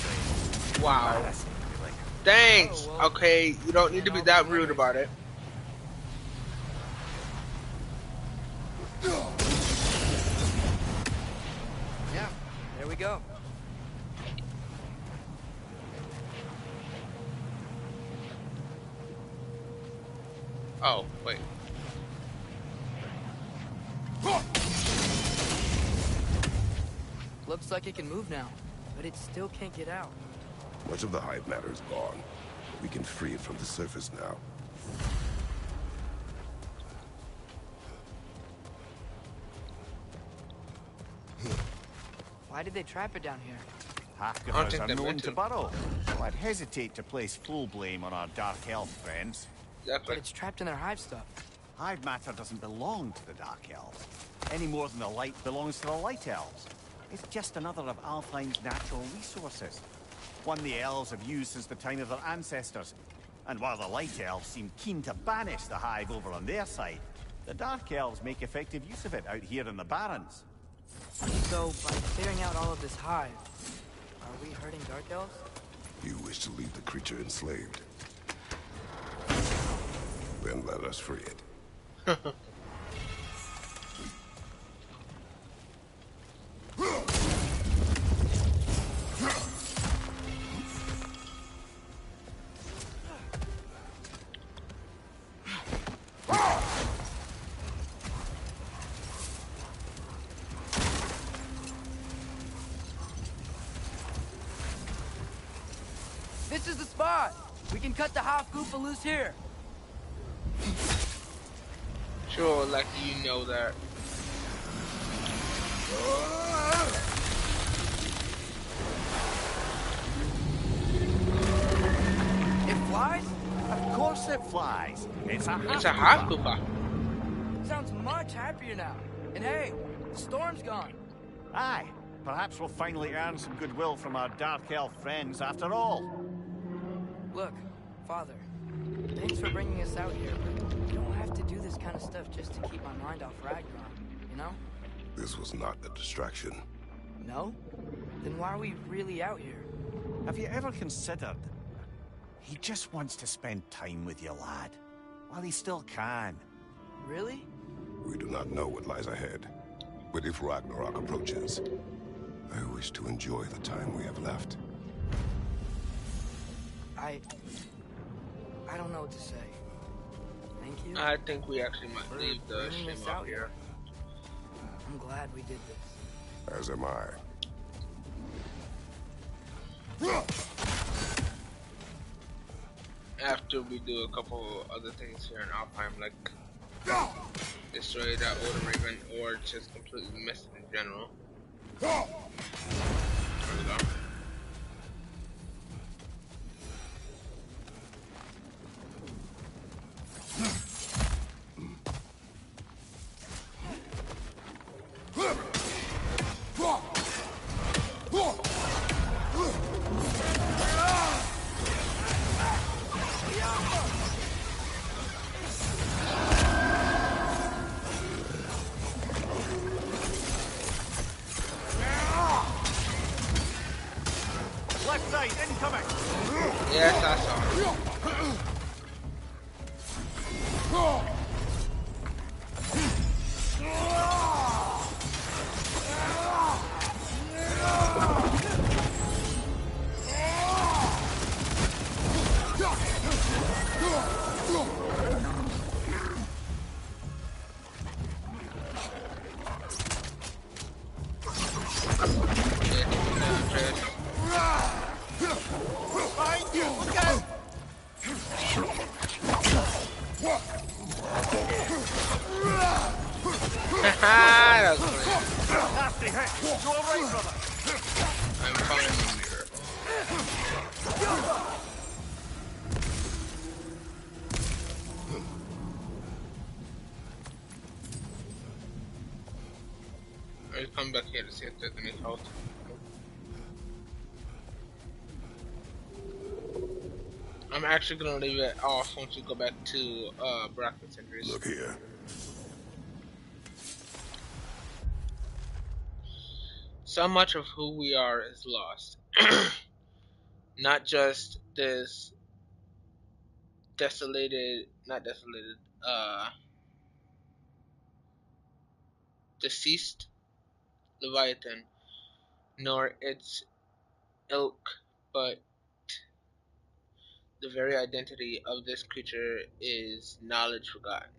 doing. Wow. Really. Thanks! Oh, well, okay, you don't need to be that rude about it. Yeah, there we go. Oh, wait. Looks like it can move now, but it still can't get out. Much of the hive matter is gone. We can free it from the surface now. Why did they trap it down here? Half-goofers are known to burrow, so I'd hesitate to place full blame on our Dark Elf friends. But it's trapped in their hive stuff. Hive matter doesn't belong to the Dark Elves, any more than the light belongs to the Light Elves. It's just another of Alfheim's natural resources. One the elves have used since the time of their ancestors. And while the Light Elves seem keen to banish the hive over on their side, the Dark Elves make effective use of it out here in the Barrens. So, by clearing out all of this hive, are we hurting Dark Elves? You wish to leave the creature enslaved. then let us free it. This is the spot. We can cut the half Goofa loose here. Sure, like you know that. It flies? Of course it flies. It's a It's a half Goofa. Sounds much happier now. And hey, the storm's gone. Aye, perhaps we'll finally earn some goodwill from our Dark Elf friends after all. Look, Father, thanks for bringing us out here, but you don't have to do this kind of stuff just to keep my mind off Ragnarok, you know? This was not a distraction. No? Then why are we really out here? Have you ever considered? He just wants to spend time with you, lad. While he still can. Really? We do not know what lies ahead. But if Ragnarok approaches, I wish to enjoy the time we have left. I don't know what to say. Thank you. I think we actually might leave the bringing stream us out out here. I'm glad we did this. As am I. After we do a couple other things here in Alfheim, like destroy that Older Raven or just completely miss it in general. There we go. Left side, incoming! Yes, I saw it. That was great. Nasty hit! You alright, brother? I'm fine in here. I'll come back here to see if there's any health. I'm actually gonna leave it off once we go back to Brockman's injuries. Look here. So much of who we are is lost. Not just this deceased Leviathan, nor its ilk, but the very identity of this creature is knowledge forgotten.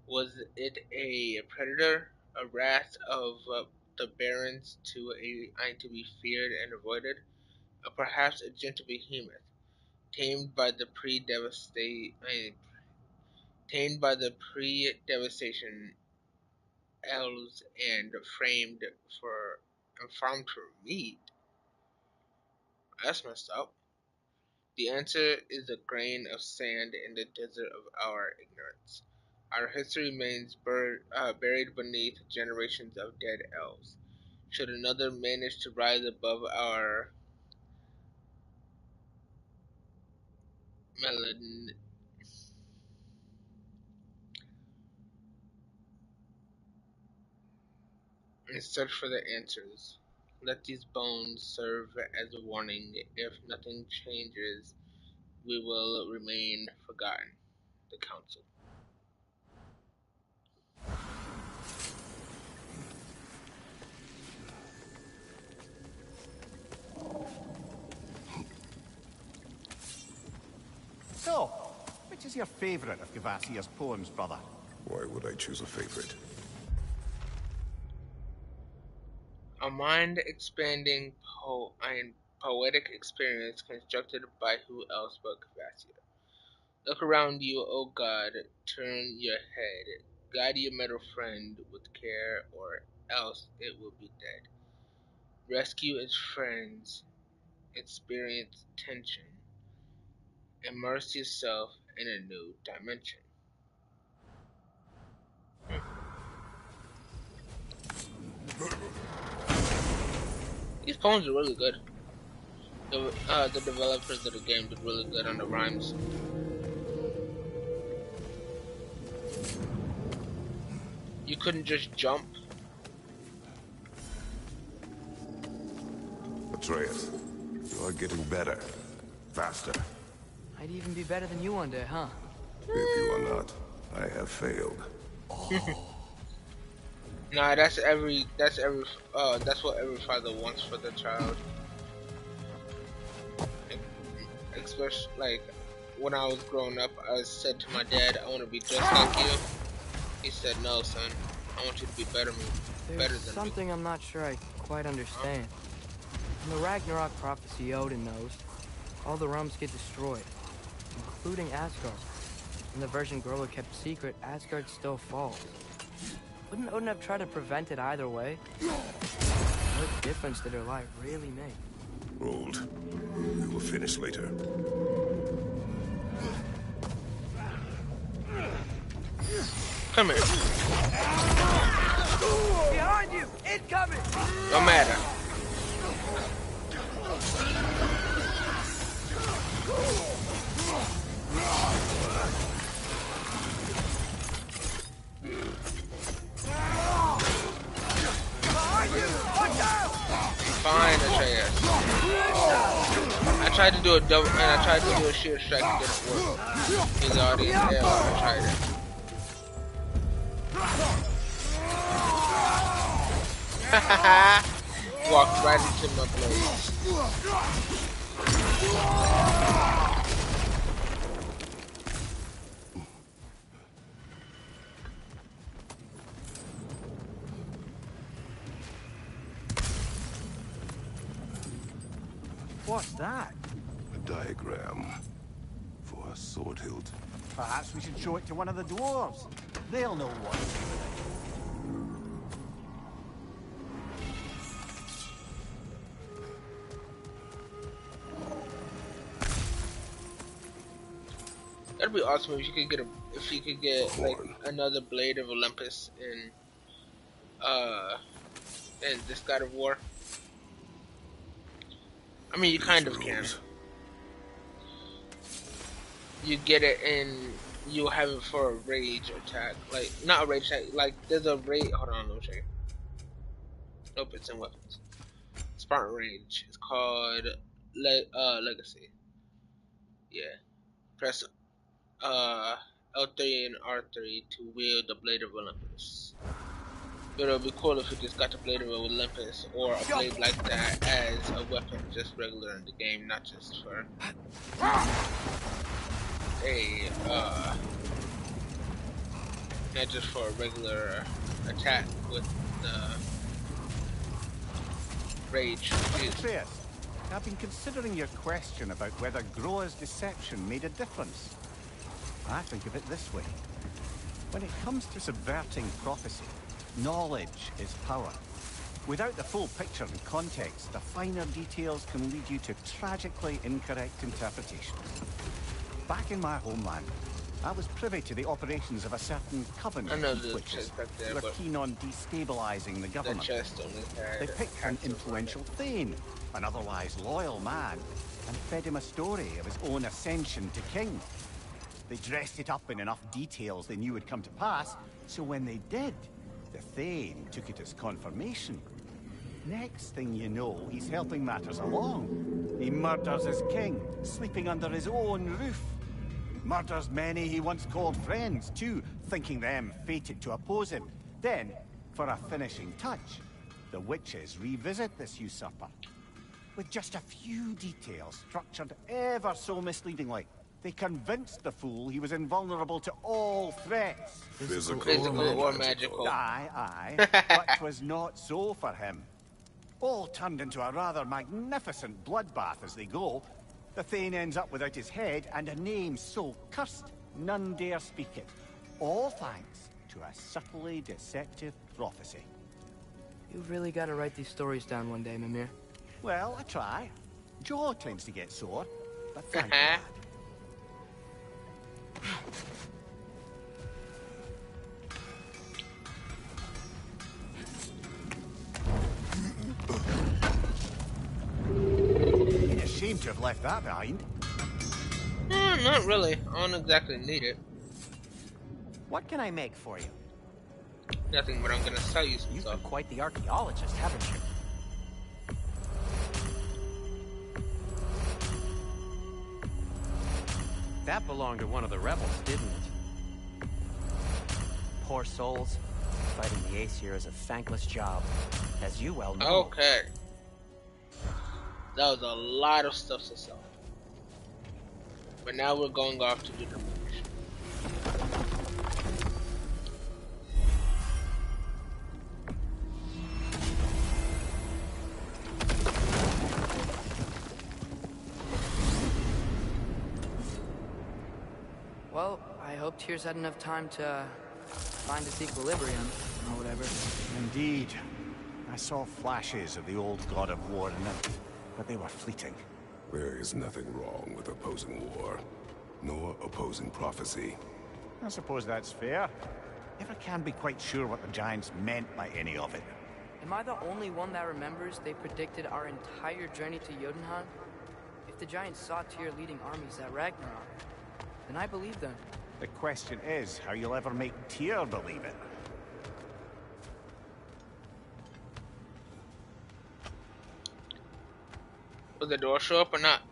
Was it a predator, a wrath of the barons to be feared and avoided, or perhaps a gentle behemoth, tamed by the pre-devastation elves and farmed for meat? That's messed up. The answer is a grain of sand in the desert of our ignorance. Our history remains buried beneath generations of dead elves. Should another manage to rise above our melanin and search for the answers, let these bones serve as a warning. If nothing changes, we will remain forgotten. the council. So, which is your favorite of Gavasia's poems, brother? Why would I choose a favorite? A mind-expanding and poetic experience constructed by who else but Cavassier. Look around you, O God, turn your head. Guide your metal friend with care, or else it will be dead. Rescue its friends, experience tension. Immerse yourself in a new dimension. These poems are really good. The developers of the game did really good on the rhymes. You couldn't just jump. Atreus, you are getting better. Faster. I'd even be better than you one day, huh? If you are not, I have failed. Nah, that's what every father wants for their child. Especially like when I was growing up, I said to my dad, "I want to be just like you." He said, "No, son. I want you to be better than There's me." something I'm not sure I quite understand. In the Ragnarok prophecy Odin knows, all the realms get destroyed, including Asgard. In the version Groa kept secret, Asgard still falls. Wouldn't Odin have tried to prevent it either way? What difference did her life really make? Hold. We will finish later. Come here. Behind you! Incoming! No matter. Fine, Atreus. I tried to do a double, and I tried to do a sheer strike and it didn't work. He's already in there. I tried it. Walked right into my blades. What's that? A diagram for a sword hilt. Perhaps we should show it to one of the dwarves. They'll know what. That'd be awesome if you could get like another Blade of Olympus in this God of War. I mean, you kind of can. You get it and you have it for a rage attack. Like, not a rage attack, like, there's a rage. Hold on, let me show you. Nope, it's in weapons. Spartan Rage. It's called Legacy. Yeah. Press L3 and R3 to wield the Blade of Olympus. But it would be cool if you just got the Blade of Olympus or a blade like that as a weapon, just regular in the game, not just for not just for a regular attack with the rage. Atreus, I've been considering your question about whether Groa's deception made a difference. I think of it this way. When it comes to subverting prophecy, knowledge is power. Without the full picture and context, the finer details can lead you to tragically incorrect interpretations. Back in my homeland, I was privy to the operations of a certain covenant of witches who were keen on destabilizing the government. They picked an influential Thane, an otherwise loyal man, and fed him a story of his own ascension to king. They dressed it up in enough details they knew would come to pass, so when they did, the Thane took it as confirmation. Next thing you know, he's helping matters along. He murders his king, sleeping under his own roof. Murders many he once called friends, too, thinking them fated to oppose him. Then, for a finishing touch, the witches revisit this usurper. With just a few details structured ever so misleadingly, they convinced the fool he was invulnerable to all threats. Physical or magical. Aye, aye. But 'twas not so for him. All turned into a rather magnificent bloodbath as they go. The Thane ends up without his head and a name so cursed none dare speak it. All thanks to a subtly deceptive prophecy. You've really got to write these stories down one day, Mimir. Well, I try. Jaw tends to get sore, but thank God. You're ashamed to have left that behind. Not really. I don't exactly need it. What can I make for you? Nothing, but I'm gonna sell you some You've stuff. been quite the archaeologist, haven't you? That belonged to one of the rebels, didn't it? Poor souls. Fighting the Aesir is a thankless job, as you well know. Okay. That was a lot of stuff to sell. But now we're going off to do the mission. Well, I hope Tyr's had enough time to find its equilibrium, or whatever. Indeed. I saw flashes of the old god of war in them, but they were fleeting. There is nothing wrong with opposing war, nor opposing prophecy. I suppose that's fair. Never can be quite sure what the Giants meant by any of it. Am I the only one that remembers they predicted our entire journey to Jotunheim? If the Giants saw Tyr leading armies at Ragnarok, then I believe them. The question is how you'll ever make Tyr believe it. Will the door show up or not?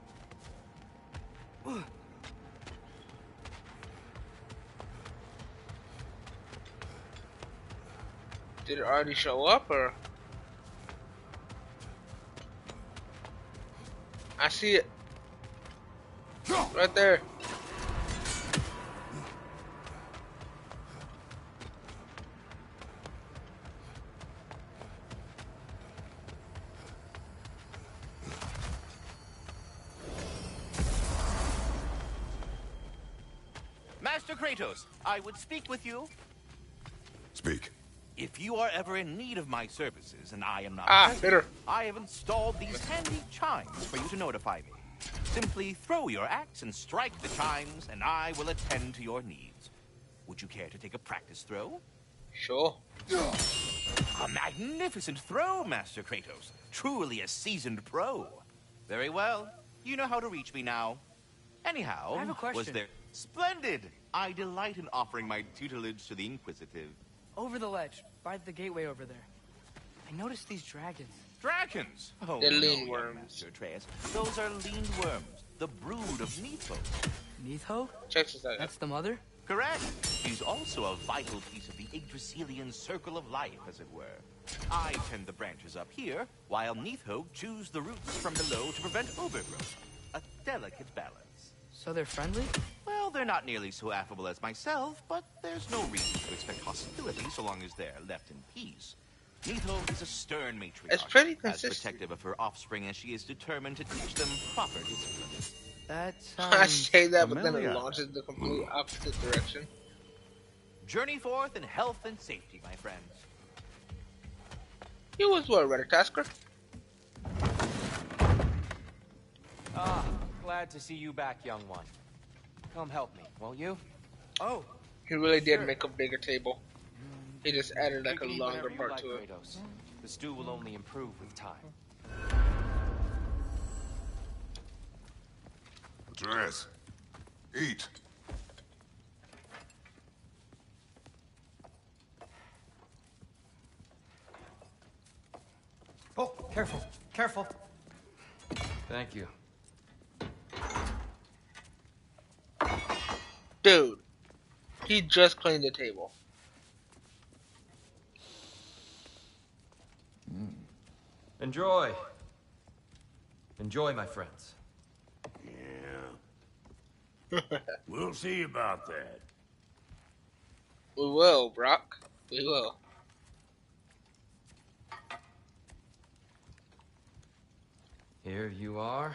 Did it already show up or? I see it. Right there. Master Kratos, I would speak with you. Speak. If you are ever in need of my services, and I am not bitter. I have installed these handy chimes for you to notify me. Simply throw your axe and strike the chimes, and I will attend to your needs. Would you care to take a practice throw? Sure. A magnificent throw, Master Kratos. Truly a seasoned pro. Very well. You know how to reach me now. Anyhow, I have a question. was there... Splendid! I delight in offering my tutelage to the inquisitive. Over the ledge, by the gateway over there. I noticed these dragons. Dragons? Oh, They're lean no, worms. Master Atreus. Those are lean worms, the brood of Nepo. Neitho? Check this out. That's the mother? Correct. She's also a vital piece of the Yggdrasilian circle of life, as it were. I tend the branches up here, while Neitho chews the roots from below to prevent overgrowth. A delicate balance. So they're friendly? Well, they're not nearly so affable as myself, but there's no reason to expect hostility so long as they're left in peace. Neitho is a stern matriarch, It's pretty as consistent. protective of her offspring as she is determined to teach them proper discipline. That I sounds say that, but then familiar. it launches the complete opposite direction. Journey forth in health and safety, my friends. You was what, Reditasker? Ah, glad to see you back, young one. Come help me, won't you? Oh, He really did Sure. make a bigger table. He just added like a You can eat longer whatever you part like, to it. Kratos. The stew will only improve with time. Atreus, eat. Oh, careful, careful. Thank you. Dude, he just cleaned the table. Enjoy. Enjoy, my friends. Yeah. We'll see about that. We will, Brock. We will. Here you are.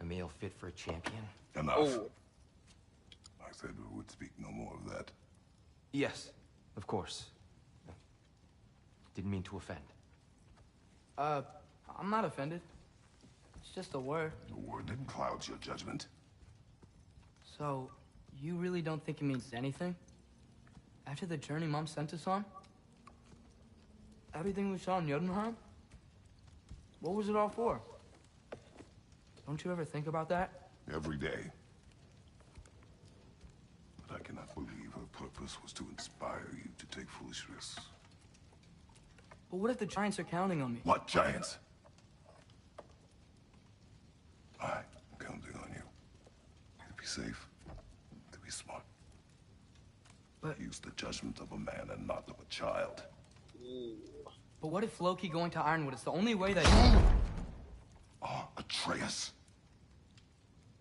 A meal fit for a champion. Enough. Oh. I said we would speak no more of that. Yes, of course. Didn't mean to offend. I'm not offended. It's just a word. A word that clouds your judgment. So, you really don't think it means anything? After the journey Mom sent us on? Everything we saw in Jotunheim? What was it all for? Don't you ever think about that? Every day. But I cannot believe her purpose was to inspire you to take foolish risks. But what if the Giants are counting on me? What Giants? I'm counting on you. To be safe. To be smart. But use the judgment of a man and not of a child. But what if Loki going to Ironwood is the only way that Atreus?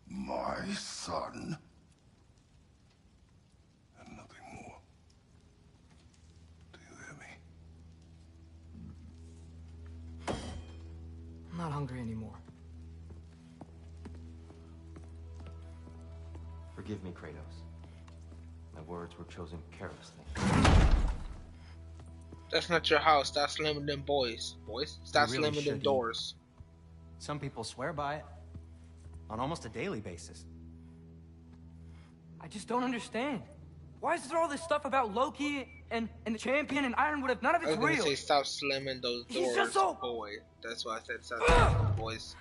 My son? And nothing more. Do you hear me? I'm not hungry anymore. Forgive me, Kratos. My words were chosen carelessly. That's not your house. Stop slamming them boys. Boys? Stop You really slamming them should doors. Some people swear by it. On almost a daily basis. I just don't understand. Why is there all this stuff about Loki and the champion and Ironwood if none of I was it's gonna real? say stop slamming those He's doors, just so- boy. That's why I said stop slamming them boys.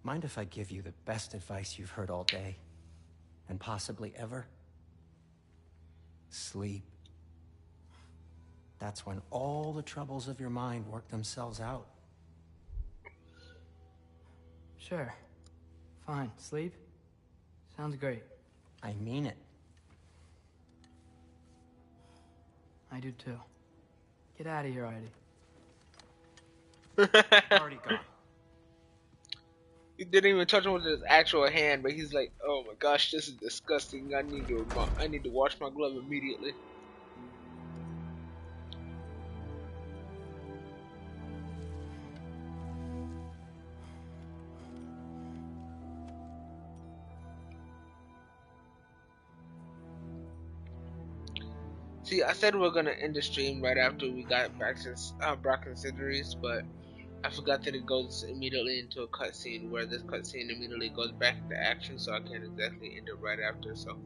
Mind if I give you the best advice you've heard all day? And possibly ever? Sleep. That's when all the troubles of your mind work themselves out. Sure. Fine. Sleep? Sounds great. I mean it. I do too. Get out of here already. Already gone. He didn't even touch him with his actual hand, but he's like, "Oh my gosh, this is disgusting. I need to wash my glove immediately." See, I said we were gonna end the stream right after we got back to Brock and Cideries, but I forgot that it goes immediately into a cutscene where this cutscene immediately goes back into action, so I can't exactly end it right after. So.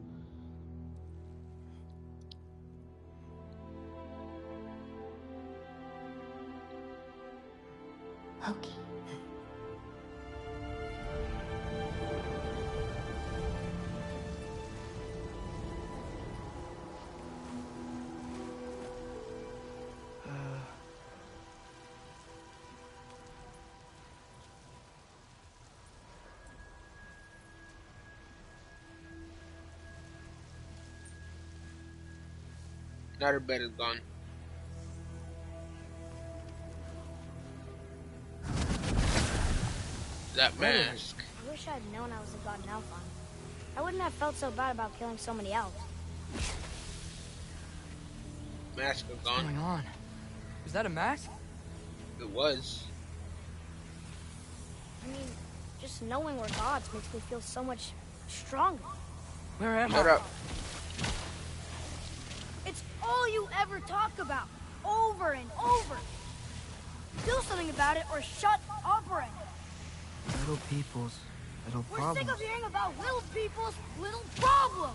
Okay. Now her bed is gone. That mask. I wish I had known I was the god in Alfheim. I wouldn't have felt so bad about killing so many elves. Mask is What's gone. going on? Is that a mask? It was. I mean, just knowing we're gods makes me feel so much stronger. Where am Shut I? up. It's all you ever talk about, over and over. Do something about it or shut up already. Little people's little We're problems. sick of hearing about little people's little problems.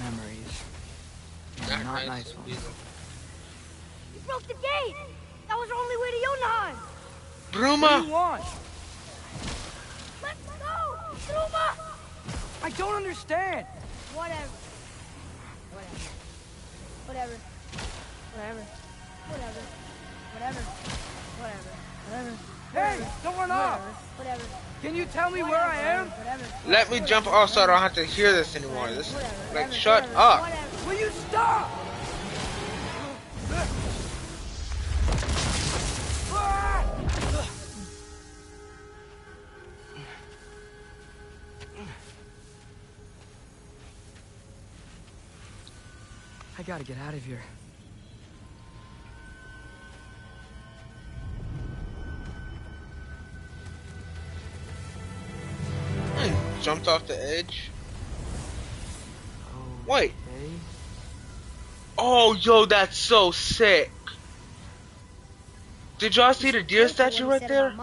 Memories. Not Not nice nice ones. either. You broke the gate. That was our only way to Jotunheim. What do Bruma! you want? Let I don't understand. Whatever. Whatever. Whatever. Whatever. Whatever. Whatever. Whatever. Hey, don't run off. Whatever. Can you tell me where I am? Whatever. Let me jump off so I don't have to hear this anymore. This, like, shut up. Will you stop? I gotta get out of here. Jumped off the edge. Wait. Oh, yo, that's so sick. Did y'all see the deer statue right there?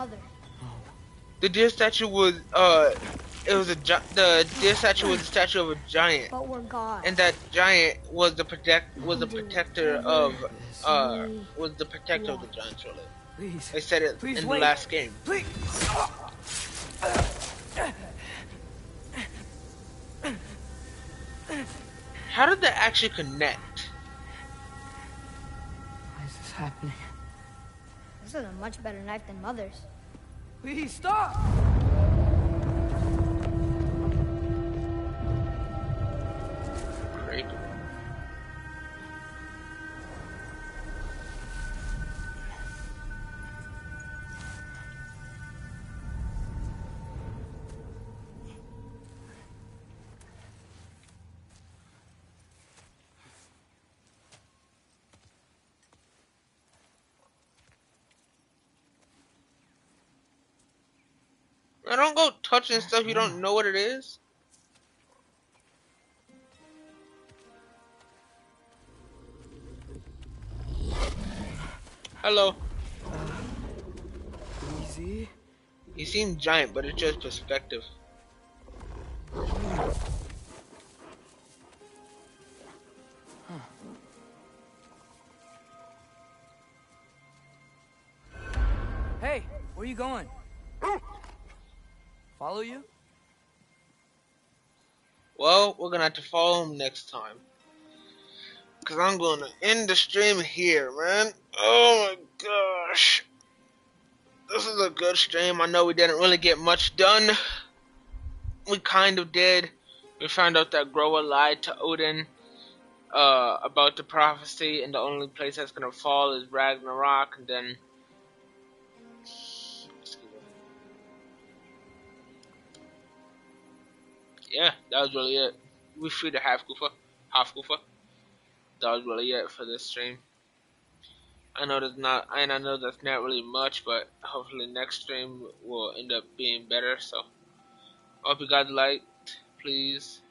The deer statue was it was the deer statue was a statue of a giant. But we're gods. And that giant was the protector of the giants, really. Please. They said it Please in wait. the last game. Please. How did that actually connect? Why is this happening? This is a much better knife than Mother's. Please stop. Great. I don't go touching stuff you don't know what it is. Hello. Easy. He seemed giant, but it's just perspective. Hey, where you going? Follow you? Well, we're gonna have to follow him next time. Cause I'm gonna end the stream here, man. Oh my gosh. This is a good stream. I know we didn't really get much done. We kind of did. We found out that Groa lied to Odin about the prophecy, and the only place that's gonna fall is Ragnarok, and then yeah, that was really it. We freed a half Goofa. That was really it for this stream. I know that's not really much, but hopefully next stream will end up being better. So I hope you guys liked. Please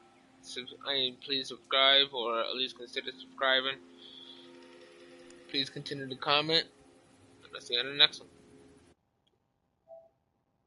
subscribe, or at least consider subscribing. Please continue to comment, and I'll see you in the next one.